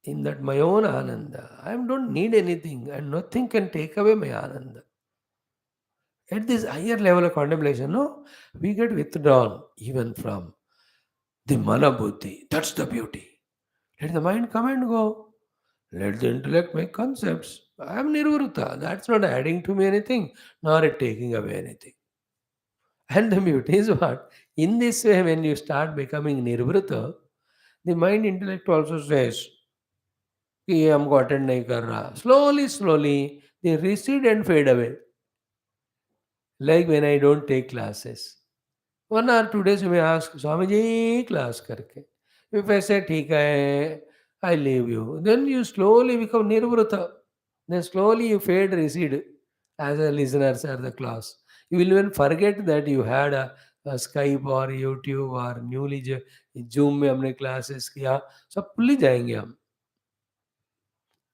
In that my own Ananda. I don't need anything and nothing can take away my Ananda. At this higher level of contemplation, no, we get withdrawn even from the mana buddhi. That's the beauty. Let the mind come and go. Let the intellect make concepts. I am nirvruta. That's not adding to me anything, nor it taking away anything. And the beauty is what? In this way, when you start becoming nirvruta, the mind intellect also says, कि ये हमको attend नहीं कर रहा. Slowly, slowly, they recede and fade away. Like when I don't take classes. 1 or 2 days you may ask, Swami ji, class करके. If I say, ठीक है, I leave you. Then you slowly become nirvrata. Then slowly you fade, recede as a listener at the class. You will even forget that you had a Skype or YouTube or newly Zoom में हमने classes किया. सब भूल ही जाएंगे हम.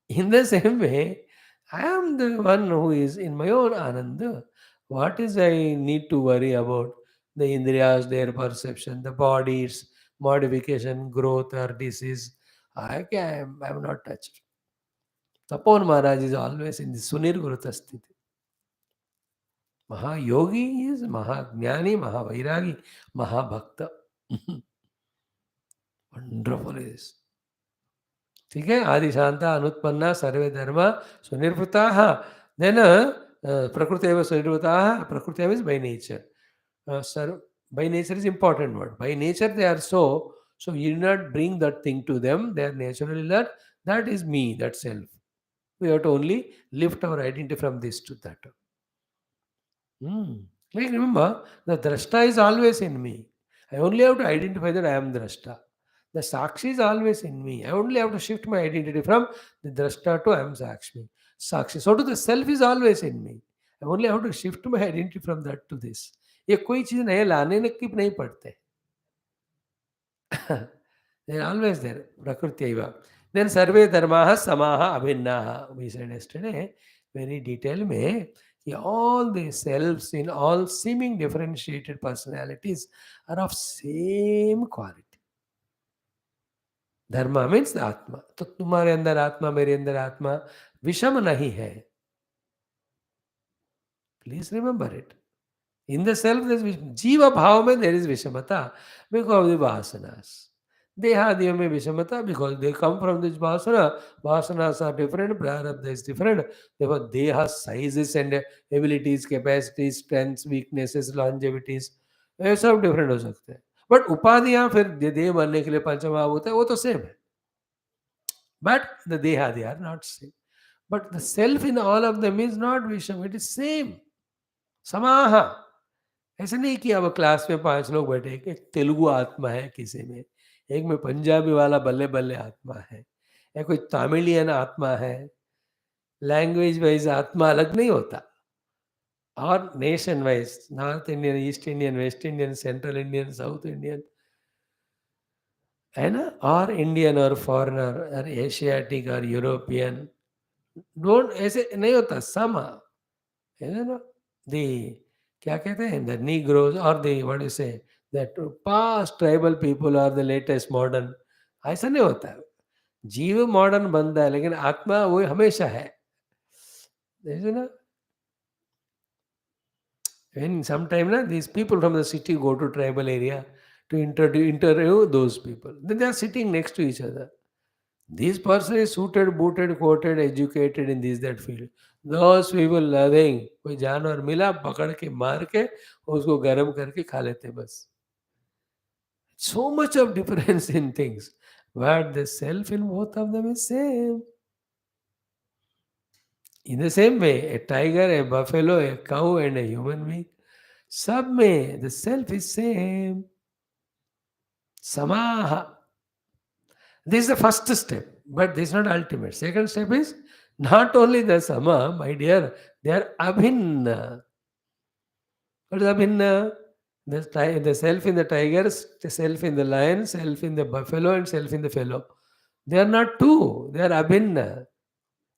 In the same way, I am the one who is in my own ananda. What is I need to worry about? The indriyas, their perception, the body's modification, growth or disease. I am not touched. Tapon Maharaj is always in the Sunirvrata sthiti. Mahayogi is Mahajnani, Mahavairagi, Mahabhakta. Wonderful it is. ठीक है. आदि शांता अनुत्पन्ना सर्वे धर्म सुनिर्वृता. Then प्रकृति एव सुनिर्वृता. प्रकृति means by nature. Sir by nature is important word. By nature they are so you do not bring that thing to them. They are naturally that is me, that self. We have to only lift our identity from this to that. Like remember, the drashta is always in me. I only have to identify that I am drashta. The sakshi is always in me. I only have to shift my identity from the drashta to I am sakshi. Sakshi. So to the self is always in me. I only have to shift my identity from that to this. ये कोई चीज नए लाने की नहीं पड़ते. They are always there. Prakriti. Then sarve dharmaha samaha abhinnaha. We said yesterday, very detail में कि all the selves in all seeming differentiated personalities are of same quality. Dharma means आत्मा. तो तुम्हारे अंदर आत्मा, मेरे अंदर आत्मा विषम नहीं है. Please remember it. In the self, there is Jiva Bhava, there is Vishamata because of the Vasanas. Dehadiya mein Vishamata because they come from this Vasana. Vasanas are different, Prarabdha is different. Therefore, Deha sizes and abilities, capacities, strengths, weaknesses, longevities, ये सब different हो सकते हैं. But उपाधियाँ फिर देह बनने के लिए पंचमहाभूत है, वो तो सेम है। बट द देहा they are not same. But the self in all of them is not विषम, इट इज सेम, समाह। ऐसे नहीं कि अब क्लास में 5 लोग बैठे, एक तेलुगु आत्मा है किसी में, एक में पंजाबी वाला बल्ले-बल्ले आत्मा है, या कोई तमिलियन आत्मा है, लैंग्वेज वाइज़ आत्मा अलग नहीं होता। और nation wise north Indian, east Indian, West Indian, central Indian, south Indian, है ना? और इंडियन और फॉरेनर और एशियाटिक और यूरोपियन, डोंट ऐसे नहीं होता, सम है ना? दी क्या कहते हैं, द नीग्रोज और the what you say that past tribal people और द लेटेस्ट मॉडर्न, ऐसा नहीं होता है। जीव मॉडर्न बनता है लेकिन आत्मा वो हमेशा है। जैसे ना, when sometime na, these people from the city go to tribal area to interview those people. Then they are sitting next to each other. This person is suited, booted, quoted, educated in this that field. Those people nothing. कोई जानवर मिला पकड़ के मार के उसको गर्म करके खा लेते बस. So much of difference in things, but the self in both of them is same. In the same way, a tiger, a buffalo, a cow, and a human being, सब में the self is same. Samaha. This is the first step, but this is not ultimate. Second step is not only the sama, my dear, they are abhinna. What is abhinna? The self in the tiger, the self in the lion, self in the buffalo, and self in the fellow. They are not two, they are abhinna.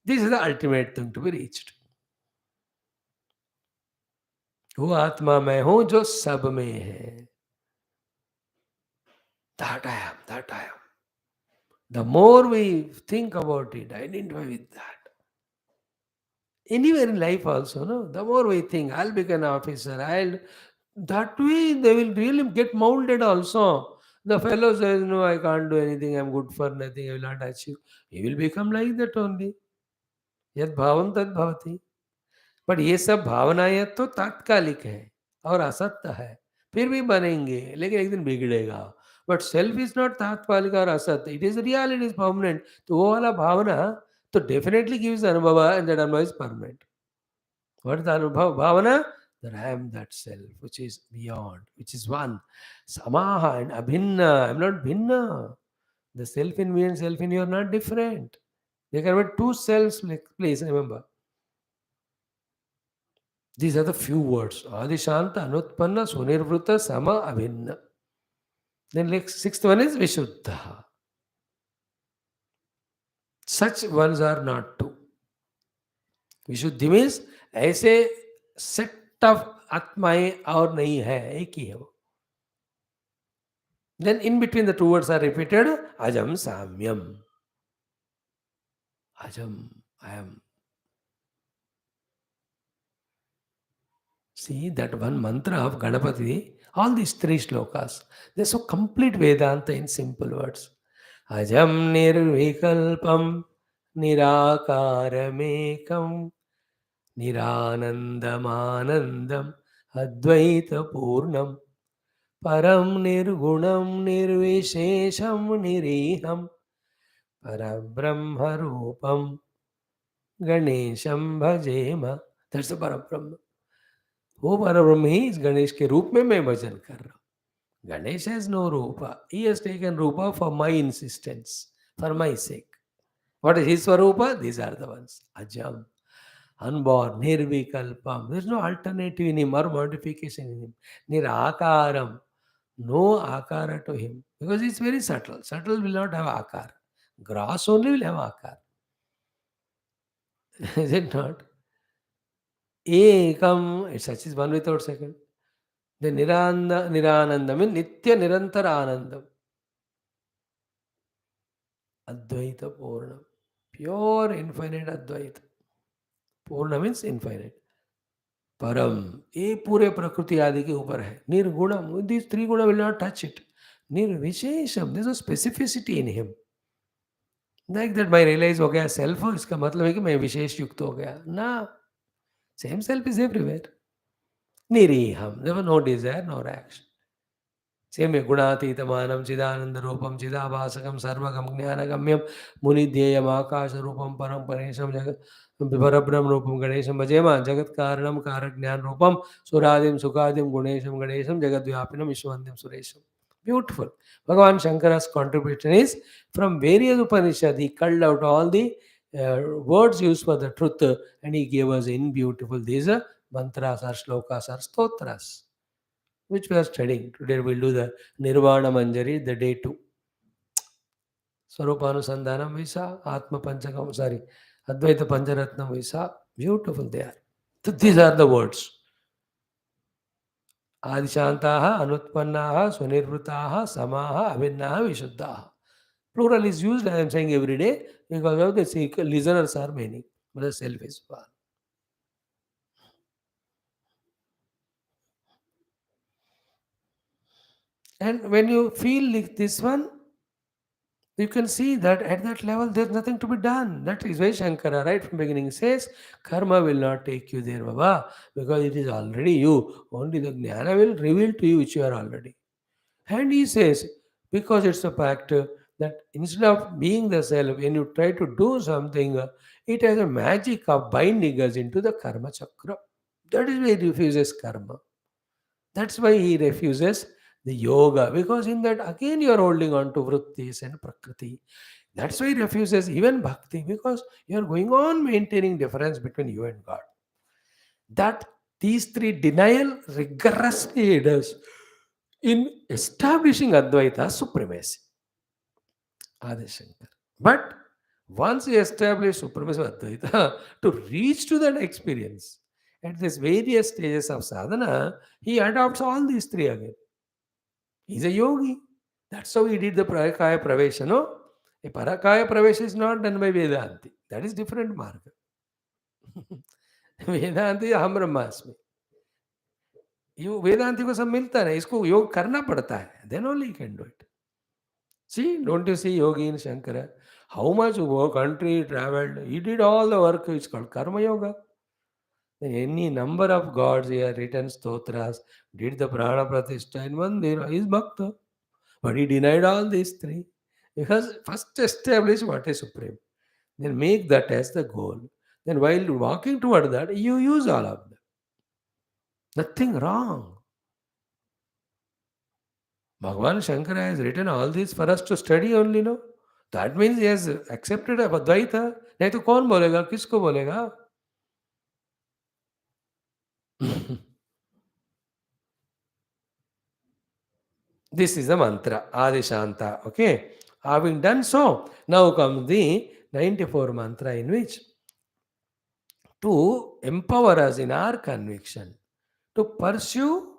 This is the ultimate thing to be reached. वो आत्मा मैं हूं जो सब में है. That I am, that I am. The more we think about it, identify with that. Anywhere in life also, no? The more we think, I'll become an officer, that way they will really get molded also. The fellow says, no, I can't do anything, I'm good for nothing, I will not achieve. He will become like that only. Yad bhavam tad bhavati. But ये सब भावनाएं तो तात्कालिक है और असत्य है, फिर भी बनेंगे लेकिन एक दिन बिगड़ेगा. बट सेल्फ इज नॉट तात्कालिक और असत्य, it is real, it is permanent. तो वो वाला भावना तो डेफिनेटली गिव्स अनुभव एंड दैट अनुभव is permanent. What is the अनुभव भावना? That I am that self which is beyond, which is one, समाह एंड अभिन्न. आई एम नॉट भिन्न. The self in me and self in you are not different. They can be two selfs, please remember. These are the few words. Adishanta, Anutpanna, Sunirvruta, Sama, Abhinna. Then next, sixth one is Vishuddha. Such ones are not two. विशुद्धि means ऐसे set of आत्माएं और नहीं है, एक ही है वो. Then in between the two words are repeated अजम साम्यम. अजम, I am. See that one mantra of Ganapati, all these three shlokas, they're so complete Vedanta in simple words. Ajam nirvikalpam nirakaramekam niranandamanandam advaita purnam param nirgunam nirvishesham niriham parabrahma rupam ganesham bhajema. That's the Parabrahma. वो परब्रह्म ही इस गणेश के रूप में मैं भजन कर रहा हूँ. गणेश हैज नो रूपा, ही हैज टेकन रूपा for my insistence, for my sake. What is his स्वरूपा? These are the ones. अजम, unborn, nirvikalpam, there is no alternative in him or modification in him. Nirakaram, no akara to him, because it's very subtle. Subtle will not have akar. Gross only will have akar. Is it not? Ekam, such is one without second. The Nirananda means Nitya Nirantara Anandam. Advaita Purna. Pure infinite Advaita. Purna means infinite. परम, ये पूरे प्रकृति आदि के ऊपर है. निर्गुणम, these three guna will not touch it. निर्विशेषम, there's a specificity in him. Like that मैं realize हो गया self, इसका मतलब है कि मैं विशेष युक्त हो गया ना. Same self is everywhere. Niriham, there was no desire, no reaction. Same way, Gunatitamanam, Chidanandarupam, Chidabhasakam, Sarvagam, Jnanagamyam, Munidhyayam, Akasharupam, Param Paresham, Jagat, Viparabram Rupam, Ganesham, Bhajema, Jagat Karanam, Karaknyan Rupam, Suradim, Sukadim, Gunesham, Ganesham, Jagat Vyapinam, Vishwandim, Suresham. Beautiful. Bhagavan Shankara's contribution is from various Upanishads. He culled out all the words used for the truth and he gave us in beautiful these mantras or shlokas or stotras which we are studying. Today we'll do the Nirvana Manjari, the day 2. Swarupanusandhanam Visa, Atma Panchakam, sorry, Advaita Pancharatnam Visa. Beautiful they are. So these are the words. Adishantaha, Anutpannaha, Sunirvrutaha, Samaha, Avinnaha, Vishuddhaha. Plural is used, I am saying every day, because of the listeners are many. But the self is one. And when you feel like this one, you can see that at that level there's nothing to be done. That is why Shankara, right from beginning, says karma will not take you there, Baba, because it is already you. Only the jnana will reveal to you which you are already. And he says, because it's a fact that instead of being the self, when you try to do something, it has a magic of binding us into the karma chakra. That is why he refuses karma. That's why he refuses the yoga, because in that again you are holding on to vrittis and prakriti. That's why he refuses even bhakti, because you are going on maintaining difference between you and God. That these three denial rigorously does in establishing Advaita supremacy. Adi Shankar. But once you establish supremacy of Advaita, to reach to that experience, at these various stages of sadhana, he adopts all these three again. He's a yogi. That's how he did the Parakaya Pravesha, no? A Parakaya Pravesha is not done by Vedanti. That is different marga. वेदांति हम ब्रह्मास्मि ये वेदांति को सब मिलता है इसको योग करना पड़ता है then only you can do it. See, don't you see Yogi in Shankara? How much country he traveled? He did all the work. It's called Karma Yoga. Any number of gods he had written stotras, did the prana pratishtha in Mandir, he is bhakta. But he denied all these three. Because first establish what is supreme. Then make that as the goal. Then while walking toward that, you use all of them. Nothing wrong. Bhagavan Shankara has written all these for us to study only, no? That means he has accepted Advaita. नहीं तो कौन बोलेगा किसको बोलेगा This is the mantra Adishanta. Okay, having done so, now comes the 94 mantra in which to empower us in our conviction to pursue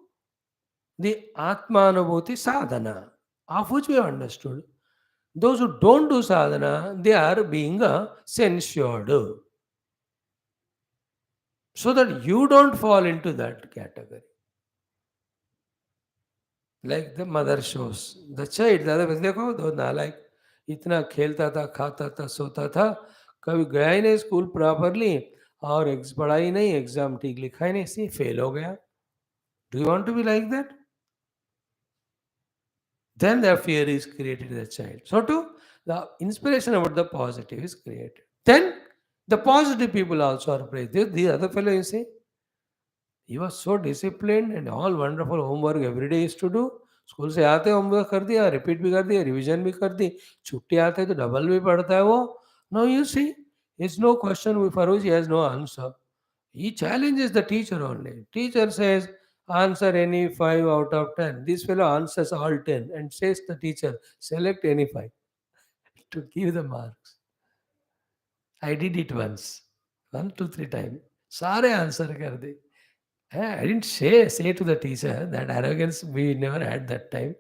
the Atmanubhuti sadhana, of which we have understood. Those who don't do sadhana, they are being censured. So that you don't fall into that category. Like the mother shows. The child, दादा बस देखो दो नालायक इतना खेलता था खाता था सोता था कभी गया ही नहीं स्कूल प्रॉपरली और पढ़ा ही नहीं एग्जाम ठीक लिखा ही नहीं सी फेल हो गया do you want to be like that then the fear is created in the child. So too, the inspiration about the positive is created. Then the positive people also are praised. The other fellow, you see, he was so disciplined and all wonderful homework every day is to do. School से आते homework कर दिया repeat भी कर दिया revision भी कर दी छुट्टी आते हैं तो डबल भी पढ़ता है वो no you see it's no question for which he has no answer he challenges the teacher only. Teacher says, answer any 5 out of 10. This fellow answers all 10 and says the teacher, select any 5 to give the marks. I did it once. 1, 2, 3 times. Sare answer kar de. I didn't say to the teacher that arrogance we never had that time.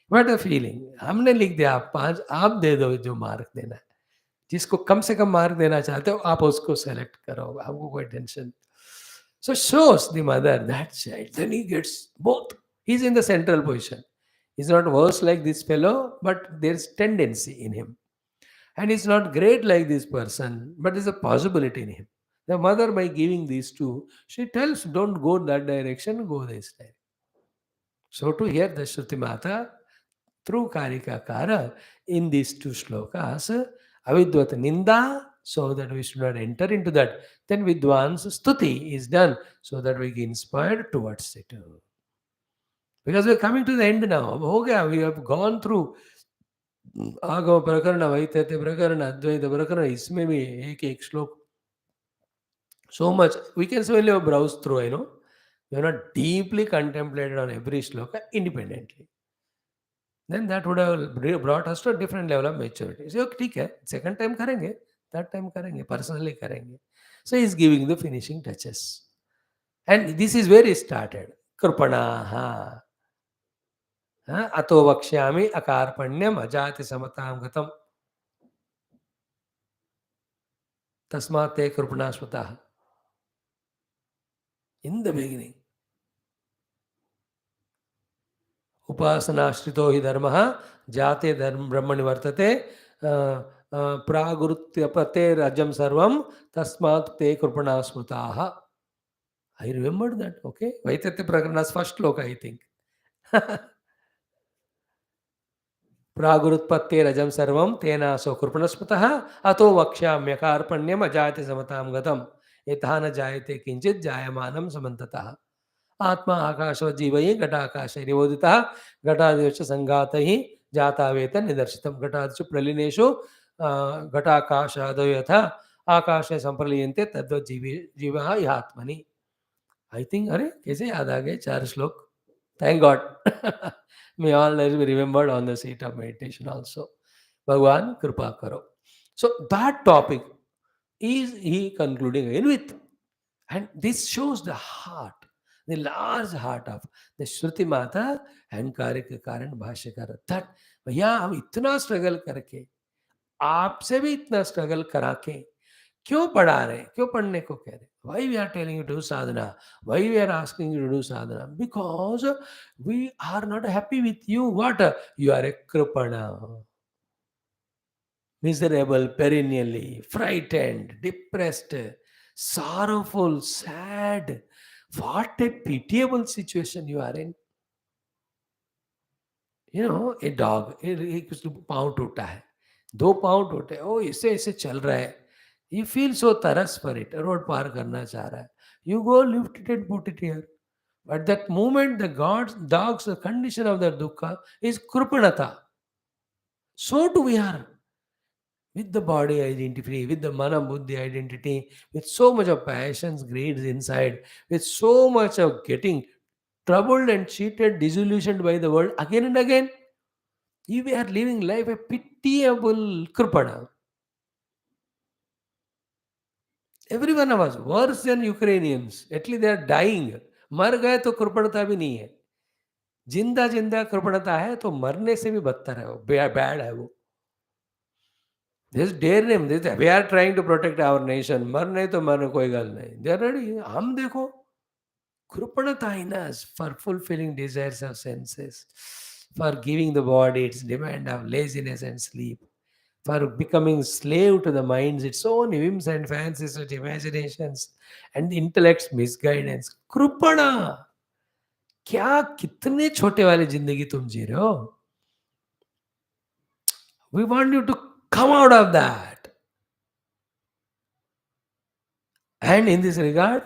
What a feeling. हमने लिख दिया आप 5 आप दे दो जो mark देना है जिसको कम से कम मार्क देना चाहते हो आप उसको सेलेक्ट करो आपको कोई tension so shows the mother that child then he gets both he's in the central position he's not worse like this fellow but there's tendency in him and he's not great like this person but there's a possibility in him the mother by giving these two she tells don't go that direction go this direction So to hear the Shruti Mata through Karika Kara in these two shlokas, Avidvat Ninda, so that we should not enter into that. Then Vidwan's Stuti is done, so that we get inspired towards it. Because we're coming to the end now. हो गया, we have gone through आगम प्रकरण, वैतथ्य प्रकरण, अद्वैत प्रकरण, इसमें भी एक एक श्लोक. So much we can simply browse through. I know we have not deeply contemplated on every shloka independently. Then that would have brought us to a different level of maturity. So ठीक है, second time करेंगे, third time करेंगे, personally करेंगे. So he is giving the finishing touches, and this is where he started. कृपणाः अतो वक्ष्यामि अकार्पण्यम अजाति समतां गतम तस्मात् ते कृपणा स्मृताः. In the beginning, उपासनाश्रितो हि धर्मः जाते धर्म ब्रह्मणि वर्तते प्रागुरुत्यपतेरजं सर्वं तस्मात् ते कृपणा स्मृताः. I remembered that. Okay, Vaityathi Prakarana's first sloka, I think. प्रागुरुत्पत्तेरजं सर्वं तेनासो कृपणस्मृतः अतो वक्ष्याम्यकार्पण्यम अजाति समतां गतम् यथा न जायते किंचित् जायमानं समन्ततः. आत्मा आकाशो जीवये घटाकाशैर्योदितः घटादिश्च संघातैः जातावेत निदर्शितं. घटादिषु प्रलीनेषु घटाकाशादयो यथा आकाशे संप्रलीयन्ते तद्वत् जीवः इह आत्मनि. आई थिंक अरे कैसे याद आ गए चार श्लोक. Thank God. May all lives be remembered on the seat of meditation also. Bhagwan कृपा करो. So that topic is he concluding again with. And this shows the heart, the large heart of the Shruti Mata and Karika Karan Bhashyakara. That भैया हम इतना struggle करके आपसे भी इतना struggle करा के क्यों पढ़ा रहे, क्यों पढ़ने को कह रहे. Why we are telling you to do sadhana? Why we are asking you to do sadhana? Because we are not happy with you. What? You are a kripana, miserable, perennially, frightened, depressed, sorrowful, sad. What a pitiable situation you are in. You know, a dog, एक पाँव टूटा है, दो पाँव टूटे, ओ ऐसे ऐसे चल रहा है. You feel so thirst for it. Road पार करना चाह रहा है. You go lift it and put it here. At that moment, the dog's condition of the dukkha is krupanata. So too we are with the body identity, with the mana buddhi identity, with so much of passions, greeds inside, with so much of getting troubled and cheated, disillusioned by the world again and again. We are living life a pitiable kripana. Every one of us, worse than Ukrainians. At least they are dying. मर गए तो कृपणता भी नहीं है. जिंदा जिंदा कृपणता है तो मरने से भी बदतर है वो. बैड है वो. This dare name, this we are trying to protect our nation. मर नहीं तो मर कोई गल नहीं. They are ready. हम देखो कृपणता in us for fulfilling desires of senses, for giving the body its demand of laziness and sleep, for becoming slave to the mind's its own whims and fancies and imaginations and the intellect's misguidance. कृपणा. क्या कितने छोटे वाली जिंदगी तुम जी रहे हो. We want you to come out of that. And in this regard,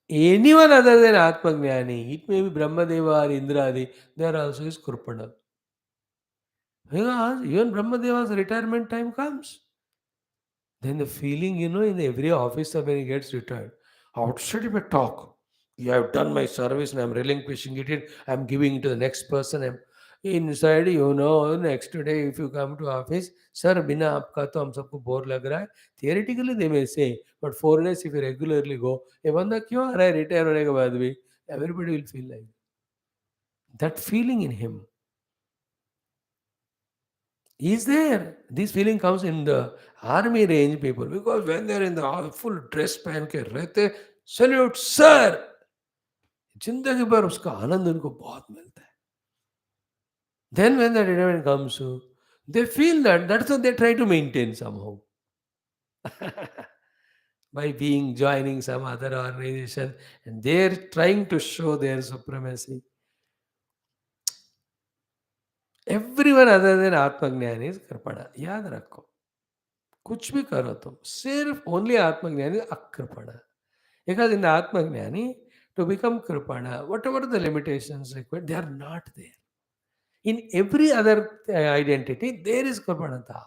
anyone other than Atmagnani, it may be Brahmadeva or Indradi, they are also is Krupana. Because even Brahmadeva's retirement time comes. Then the feeling, in every officer when he gets retired, outside of a talk, you have done my service and I'm relinquishing it, I'm giving it to the next person. Inside, next day if you come to office, sir, बिना आपका तो हम सबको bore लग रहा है. Theoretically they may say, but 4 days if you regularly go, ये बंदा क्यों आ रहा है रिटायर होने के बाद भी? Everybody will feel like that feeling in him. Is there. This feeling comes in the army range people because when they're in the full dress पहन के रहते, salute sir, जिंदगी भर उसका आनंद उनको बहुत मिलता है. Then when the retirement comes, they feel that's what they try to maintain somehow. By joining some other organization, and they're trying to show their supremacy. Everyone other than आत्मज्ञान is कृपण. याद रखो, कुछ भी करो तुम, सिर्फ ओनली आत्मज्ञानी अकृपण. Because in the Atmajnani, to become Kripana, whatever the limitations required, they are not there. In every other identity, there is Kripanata.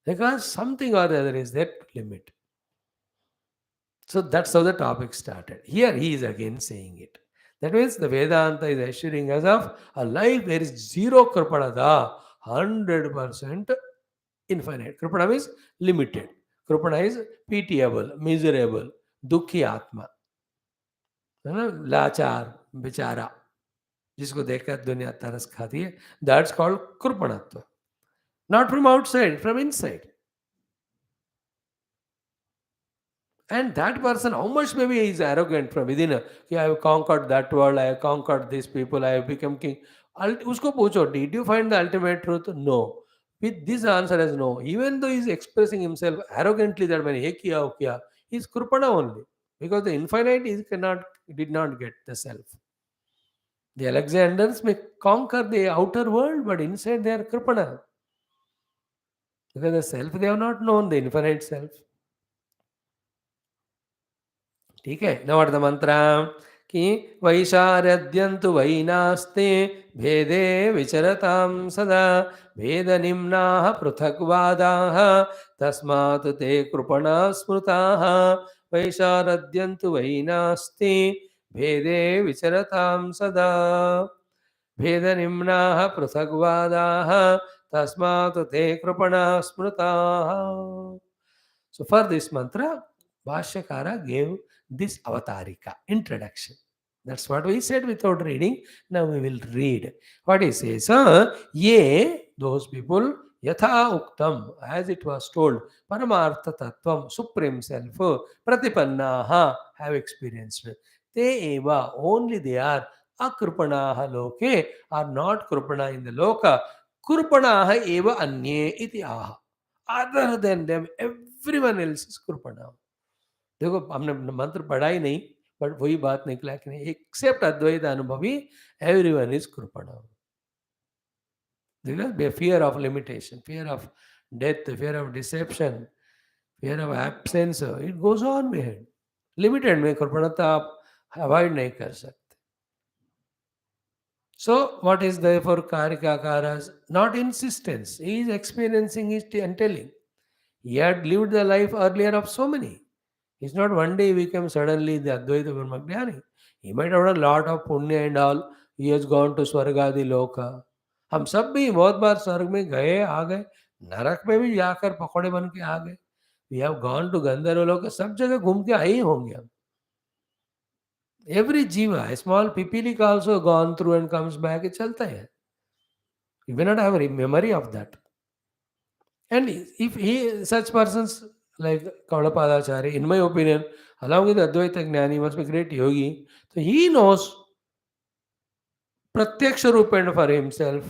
Because something or the other is that limit. So that's how the topic started. Here he is again saying it. That means the Vedanta is assuring us of a life where is zero Kripanata, 100% infinite. Kripana means limited. Kripana is pitiable, miserable, dukhi atma. है ना, लाचार बेचारा जिसको देखकर दुनिया तरस खाती है, दैट्स कॉल्ड कृपणत्व. Not from outside, from inside. And that person, how much maybe he is arrogant from within, कि I have conquered that world, I have conquered these people, I have become king. उसको पूछो, did you find the ultimate truth? No. With this answer as no, even though he is expressing himself arrogantly that मैंने ये किया वो किया, he is कृपणा only, because the infinite is cannot, did not get the self. The Alexanders may conquer the outer world, but inside they are Kripana. Because the self they have not known, the infinite self. ठीक है, नवर्त मंत्र कि वैशारद्यंतु वैनास्ते भेदे विचरतां सदा भेद निम्नाः पृथग्वादाः तस्मात् ते कृपणा स्मृताः वैशारद्यंतु वैनास्ते भेदे विचरतां सदा भेद निम्नाः पृथग्वादाः तस्मात् ते कृपणा स्मृताः. So for this mantra, Bhashyakara gave this avatarika introduction. That's what we said without reading. Now we will read what he says. Ye, those people, yatha uktam, as it was told, paramartha tattvam, supreme self, pratipannaha, have experienced. Te eva, only they are akrupanaha loke, are not krupana in the loka. Krupanaha eva anye iti aha. Other than them, everyone else is कृपणा. देखो हमने मंत्र पढ़ा ही नहीं, but वही बात निकला कि नहीं, एक्सेप्ट अद्वैत अनुभवी एवरीवन इज कृपणा. देखो, fear of limitation, fear of death, fear of deception, fear of absence, it goes on behind. Limited में कृपणता आप अवॉइड नहीं कर सकते. So what is therefore Karikakara's not insistence? He is experiencing it and telling. He had lived the life earlier of so many. It's not one day he became suddenly the Advaita Brahmagyani. He might have done a lot of punya and all. He has gone to स्वर्गादि लोका. हम सब भी बहुत बार स्वर्ग में गए आ गए, नरक में भी जाकर पकौड़े बन के आ गए. We have gone to गंधर्व लोक, सब जगह घूम के आए ही होंगे हम. Every jiva, a small pipilic also gone through and comes back. ये चलता है. You may not have a memory of that. And if he, such persons like Gaudapada, in my opinion, along with Advaita Jnani, must be great yogi. So he knows Pratyaksha Rupena for himself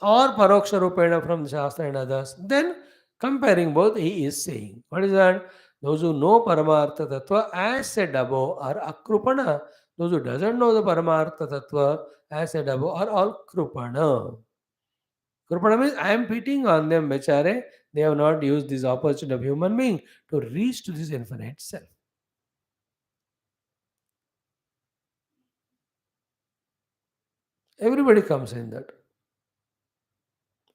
or Paroksha Rupena from the Shastra and others. Then comparing both, he is saying, what is that? Those who know Paramartha Tattva as said above are Akrupana. Those who doesn't know the Paramartha Tattva as said above are all Krupana. Kripana means I am beating on them, bechare. They have not used this opportunity of human being to reach to this infinite self. Everybody comes in that.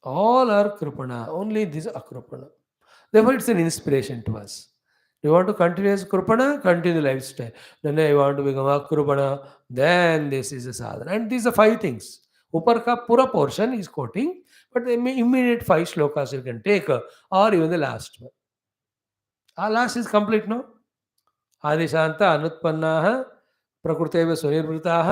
All are Kripana, only this Akripana. Therefore, it's an inspiration to us. You want to continue as Kripana? Continue the lifestyle. Then I want to become Akripana, then this is a sadhana. And these are five things. Upar ka pura portion is quoting, but the immediate five shlokas you can take, or even the last one. Our last is complete, no? आदिशान्त अनुत्पन्नाः प्रकृतेव सुनिर्वृताः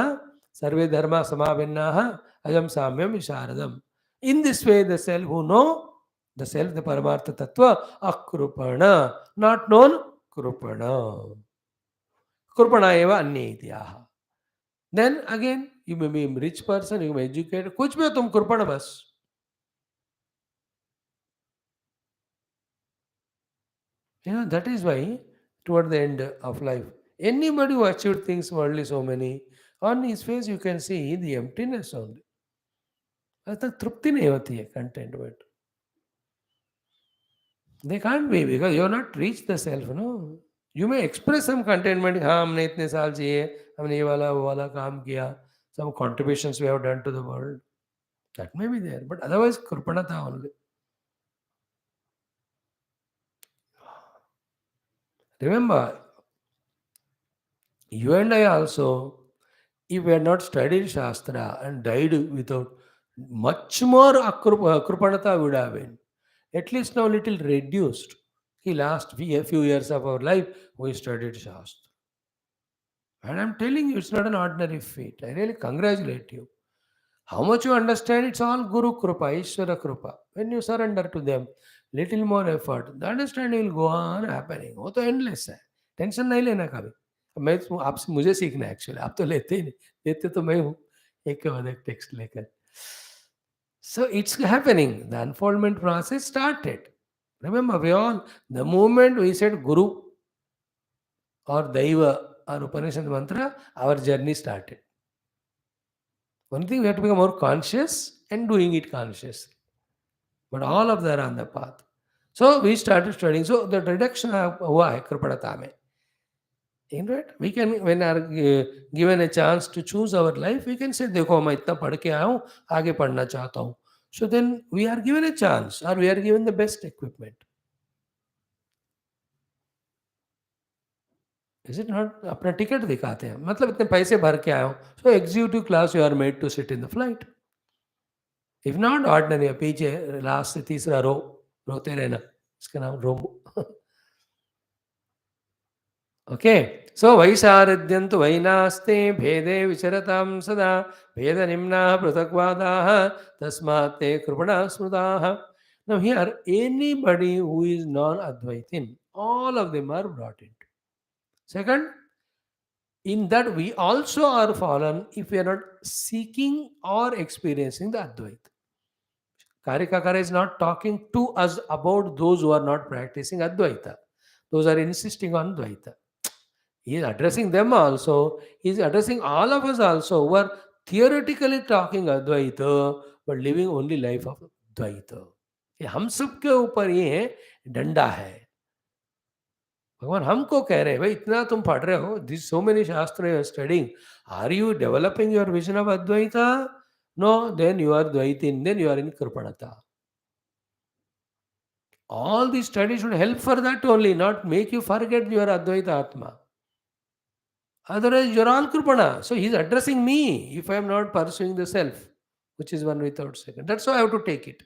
सर्वे धर्मा समाभिन्नाः अजम साम्यम विशारदम. In this way, the self who know the self, the Paramartha Tattva, akrupana, not known, krupana. Krupana eva अन्येत्याह. Then again, you may be a rich person, you may be educated, कुछ भी हो तुम कृपण बस. You know, that is why toward the end of life, anybody who achieved things worldly so many, on his face you can see the emptiness only. तक तृप्ति नहीं होती है containment. They can't be because you have not reached the self, no. You may express some contentment. हाँ हमने इतने साल जिए, हमने ये वाला वो वाला काम किया, some contributions we have done to the world. That may be there, but otherwise कृपणता only. Remember, you and I also, if we had not studied Shastra and died without much more Kripanata would have been. At least now little reduced. The last few years of our life, we studied Shastra. And I'm telling you, it's not an ordinary feat. I really congratulate you. How much you understand, it's all Guru Krupa, Ishvara Krupa. When you surrender to them, little more effort, the understanding will go on happening. वो तो endless है. Tension नहीं लेना कभी. मैं आपसे मुझे सीखना है एक्चुअली. आप तो लेते ही नहीं. लेते तो मैं हूँ. एक के बाद एक टेक्स्ट लेकर. So it's happening. The unfoldment process started. Remember, the moment we said Guru or Daiva or Upanishad mantra, our journey started. One thing we have to become more conscious and doing it consciously. But all of that are on the path. So we started studying. So the reduction हुआ है कृपणता में. In right? We can, when are given a chance to choose our life, we can say, देखो मैं इतना पढ़ के आया हूँ, आगे पढ़ना चाहता हूँ. So then we are given a chance or we are given the best equipment. Is it not? अपना टिकट दिखाते हैं. मतलब इतने पैसे भर के आया हूँ. So executive class you are made to sit in the flight. If not ordinary, पीछे लास्ट से तीसरा रो रोते रहना. इसका नाम रोम. Okay. So वैशारद्यन्तु वै नास्ति भेदे विचरतां सदा भेदनिम्नाः पृथग्वादाः तस्मात् ते कृपणाः स्मृताः. Now here anybody who is non-Advaitin, all of them are brought into. Second, in that we also are fallen if we are not seeking or experiencing the Advaita. Karikakara is not talking to us about those who are not practicing Advaita. Those are insisting on Dvaita. He is addressing them also. He is addressing all of us also who are theoretically talking Advaita but living only life of Dvaita. ये हम सब के ऊपर ये डंडा है. भगवान हमको कह रहे हैं भाई इतना तुम पढ़ रहे हो, this so many shastra you are studying, are you developing your vision of Advaita? No, then you are dvaitin, then you are in kripanata. All these studies should help for that only, not make you forget your Advaita Atma. Otherwise, you're all Kripana. So he's addressing me if I am not pursuing the self, which is one without second. That's how I have to take it.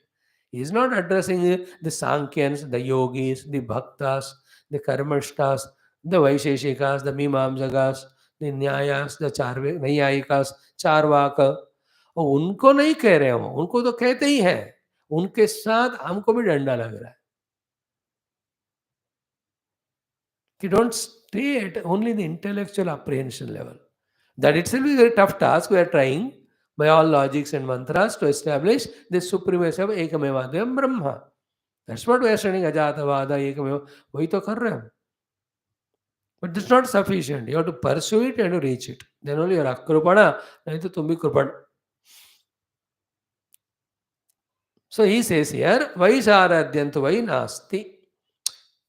He's not addressing the Sankyans, the yogis, the bhaktas, the karmashtas, the Vaisheshikas, the Mimamsakas, the Nyayas, the Naiyayikas, Charvaka. और उनको नहीं कह रहे हो, उनको तो कहते ही हैं. उनके साथ हमको भी डंडा लग रहा है. You don't stay at only the intellectual apprehension level. That itself is a very tough task. We are trying by all logics and mantras to establish the supremacy of Ekamevadhyam Brahma. That's what we are studying, Ajatavada, Ekameva. वही तो कर रहे हैं. But it's not sufficient. You have to pursue it and to reach it. Then only you are akrupana, नहीं तो तुम भी कृपण. So he says here, Vaisharadyantu vai nasti.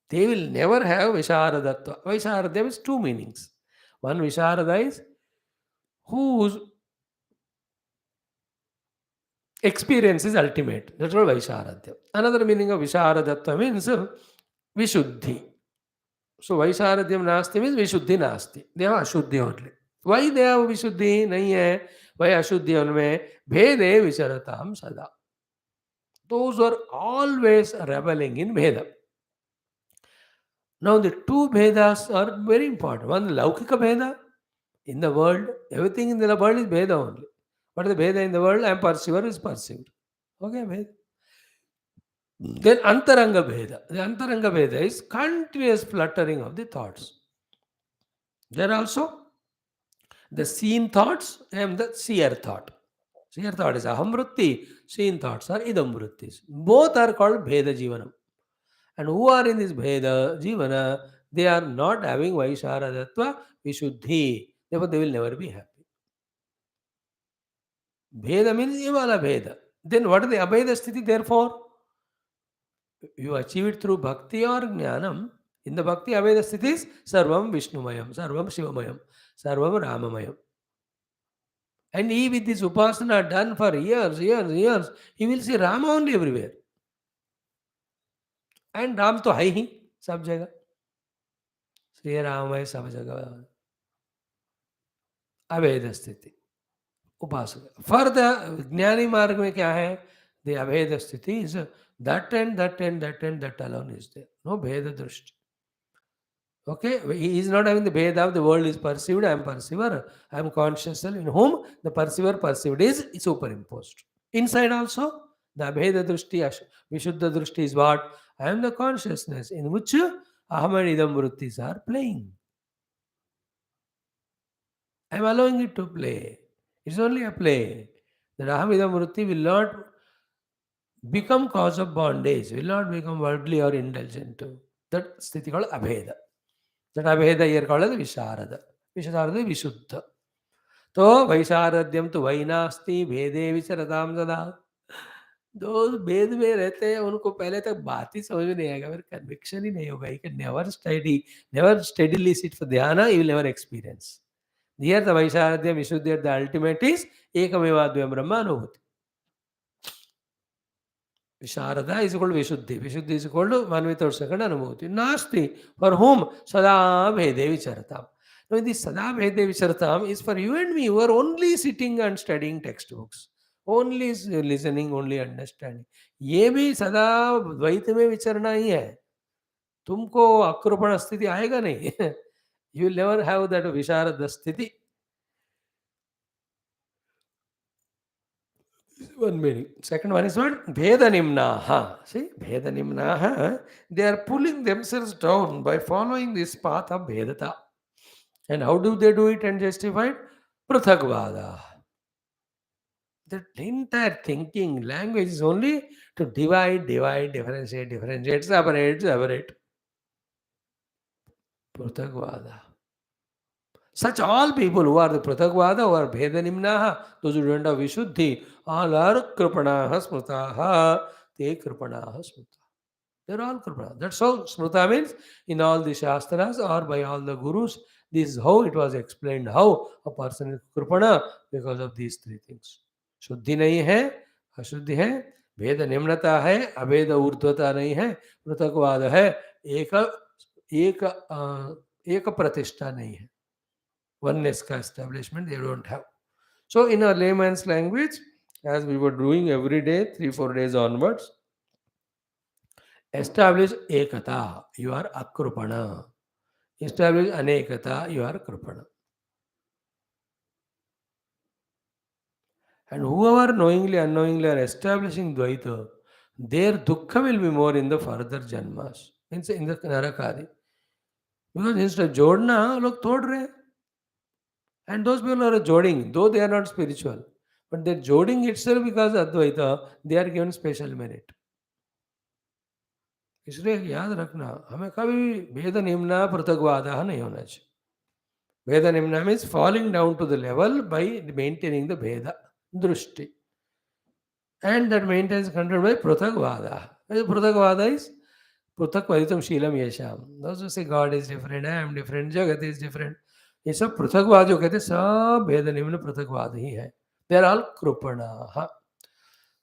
They will never have Visharadhatva. Visharadhyam is two meanings. One Visharada is whose experience is ultimate. That's what Vaisharadhyam. Another meaning of Visharadhatva means Vishuddhi. So Vaisharadhyam nasti means Vishuddhi nasti. They have Ashuddhi only. Why they have Vishuddhi? नहीं है. Why Ashuddhi उनमें? भेदे विचरताम सदा. Those who are always reveling in Veda. Now the two Vedas are very important. One Laukika Veda. In the world, everything in the world is Veda only. What is the Veda in the world? I am perceiver is perceived. Okay, Veda. Then Antaranga Veda. The Antaranga Veda is continuous fluttering of the thoughts. There also the seen thoughts and the seer thought. Seer thought is Ahamvritti, seen thoughts are Idamvrittis. Both are called Veda Jivanam. And who are in this Veda Jivana, they are not having Vaisharadhatva, Vishuddhi. Therefore, they will never be happy. Veda means ये वाला भेद. Then what is the Abheda Sthiti therefore? You achieve it through bhakti or jnanam. In the bhakti, Abheda Sthiti is Sarvam Vishnumayam, Sarvam Shivamayam, Sarvam Ramamayam. And he with this upasana done for years, he will see Rama only everywhere. And Ram to hai hi, sab jagah. Sri Ram hai sab jagah. Abheda Sthiti. उपासक for the ज्ञानी मार्ग में क्या है the अभेद स्थिति is that and that and that and that alone is there no भेद दृष्टि okay he is not having the bhed of the world is perceived I am perceiver I am conscious in whom the perceiver perceived is superimposed inside also the abheda drishti vishuddha drishti is what I am the consciousness in which aham and idam vrittis are playing I am allowing it to play. It's only a play. The Rahamidam Vritti will not become cause of bondage, will not become worldly or indulgent to. That sthiti called Abheda. That Abheda here called as Visharada. Visharada is Vishuddha. तो वैशारद्यम तो वैनास्ति भेदे विचरताम सदा जो भेद में रहते हैं उनको पहले तक बात ही समझ में नहीं आएगा फिर कन्विक्शन ही नहीं होगा he can never steadily sit for dhyana he will never experience Here the Vaisharadhya Vishuddha, the ultimate is Ekamevadvyam Brahmanubhuti. Visharada is called Vishuddhi. Vishuddhi is called one without second Anubhuti. Nasti, for whom Sada Bhede Vicharatam. Now this Sada Bhede Vicharatam is for you and me who are only sitting and studying textbooks. Only listening, only understanding. ये भी सदा द्वैत में विचरना ही है तुमको अक्रूपण स्थिति आएगा नहीं you will never have that Visharada sthiti. One meaning. Second one is what? Bhedanimnaha. See, Bhedanimnaha, they are pulling themselves down by following this path of Bhedata. And how do they do it and justify it? Prithagvada. The entire thinking, language is only to divide, differentiate, separate. Prithagvada. Such all people who are the Prathagvada, who are Bhedanimnaha, those who don't have Vishuddhi, all are Kripanaha Smrutaha. Te Kripanaha Smrutaha. They're all Kripana. That's how Smrta means in all the Shastras or by all the Gurus. This is how it was explained how a person is Kripana because of these three things. Shuddhi nahi hai, Ashuddhi hai, Bheda Nimnata hai, Abheda Urdhvata nahi hai, Prathagvada hai, Eka Pratishta nahi hai. Oneness ka establishment they don't have. So in a layman's language, as we were doing every day, 3-4 days onwards, establish ekata, you are akrupana. Establish anekata, you are krupana. And whoever knowingly, unknowingly are establishing Dvaita, their dukkha will be more in the further janmas, means in the narakadi. Because instead of jodna, log tod rahe. And those people are joding, though they are not spiritual. But they're joding itself because Advaita, they are given special merit. इसलिए याद रखना हमें कभी भी भेद निम्ना पृथकवादा नहीं होना चाहिए भेद निम्ना means falling down to the level by maintaining the bheda drishti and that maintains control by Pruthagvada. Pruthagvada is Pruthakvaditam Sheelam Yesham. Those who say God is different, I am different, Jagat is different. ये सब पृथकवाद जो कहते हैं सब भेद निम्न पृथकवाद ही है. They are all Krupana.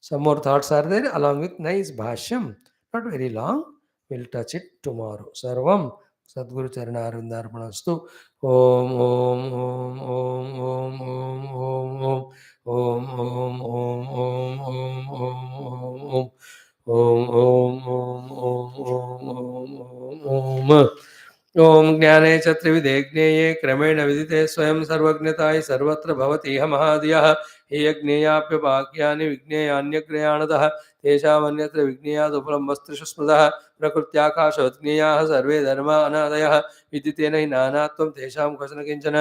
Some more thoughts are there along with nice bhashyam. Not very long. We'll touch it tomorrow. Sarvam Sadguru Charana Arvindarpanastu. Om Om Om Om Om Om Om Om Om Om Om Om Om Om Om Om Om Om Om ओम ज्ञाने च त्रिविधे ज्ञेये क्रमेण विदिते स्वयं सर्वज्ञताय सर्वत्र भवति इह महादियः हे यज्ञेयाप्यपाक्यानि विज्ञेयान्यग्रयाणतः तेषामन्यत्र विज्ञेयादुपलं वस्त्रिषु स्मृतः प्रकृत्याकाशवज्ञेयाः सर्वे धर्मा अनादयः विदितेन हि नानात्वं तेषां क्वचन किञ्चन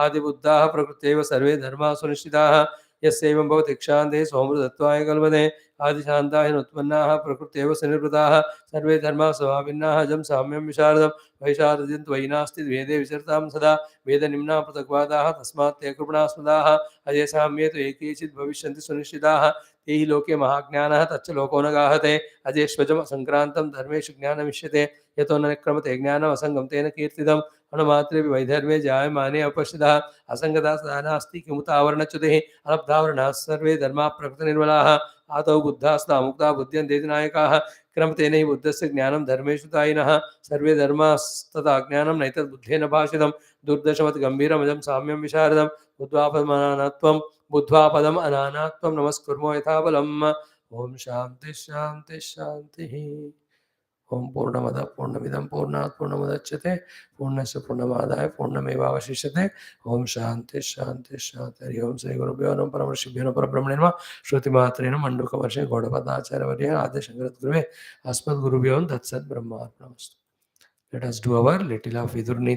आदिबुद्धाः प्रकृत्यैव सर्वे धर्माः सुनिश्चिताः यस्यैवं भवति क्षान्ते सोमृतत्वाय कल्पते आदिशान्ताः उत्पन्नाः प्रकृत्यैव सनिर्वृताः सर्वे धर्माः स्वभाविन्नाः जं साम्यं विशारदं वैशारद्यं त्वयि नास्ति वेदे विचरतां सदा वेदनिम्नाः पृथग्वादाः तस्मात् ते कृपणाः स्मृताः अये साम्ये तु एकेचित् भविष्यन्ति सुनिश्चिताः यही लोके महाज्ञानः तच्च लोको न गाहते अजेष्वजम संक्रांतं धर्मेषु ज्ञानमिष्यते यतो न क्रमते ज्ञानम् असंगं तेन कीर्तितम् अणुमात्रेऽपि वैधर्म्ये जायमाने अपश्यतः असंगता सदा नास्ति किमुतावरणच्युतिः अनब्धावरणाः सर्वे धर्माः प्रकृतिनिर्मलाः आदौ बुद्धास्ता मुक्ता बुद्ध्यन्ते नायकाः क्रमतेन हि बुद्धस्य ज्ञानं धर्मेषु तायिनः सर्वे धर्मास्तथा ज्ञानं नैतद्बुद्धेन भाषितं दुर्दशमति गम्भीरमजं साम्यं विशारदं बुद्ध्वा पदम् अनानात्वं नमस्कुर्मो यथा बलम् ओम शांति शांति शांति। ओम पूर्णमदः पूर्णमिदं पूर्णात् पूर्णमुदच्यते पूर्णस्य पूर्णमादाय पूर्णमेवावशिष्यते। ओम शांति शांति शांति। हरि ओम श्री गुरुभ्यो नमः परमर्षिभ्यो नमः परब्रह्मणे नमः। श्रुतिमात्रेण मंडूकवर्षे गौडपदाचार्यवर्यः आद्यशङ्करगुरुवे अस्मद्गुरुभ्यो तत्सत् ब्रह्मार्पणमस्तु। Let us do our little of Vidur Niti.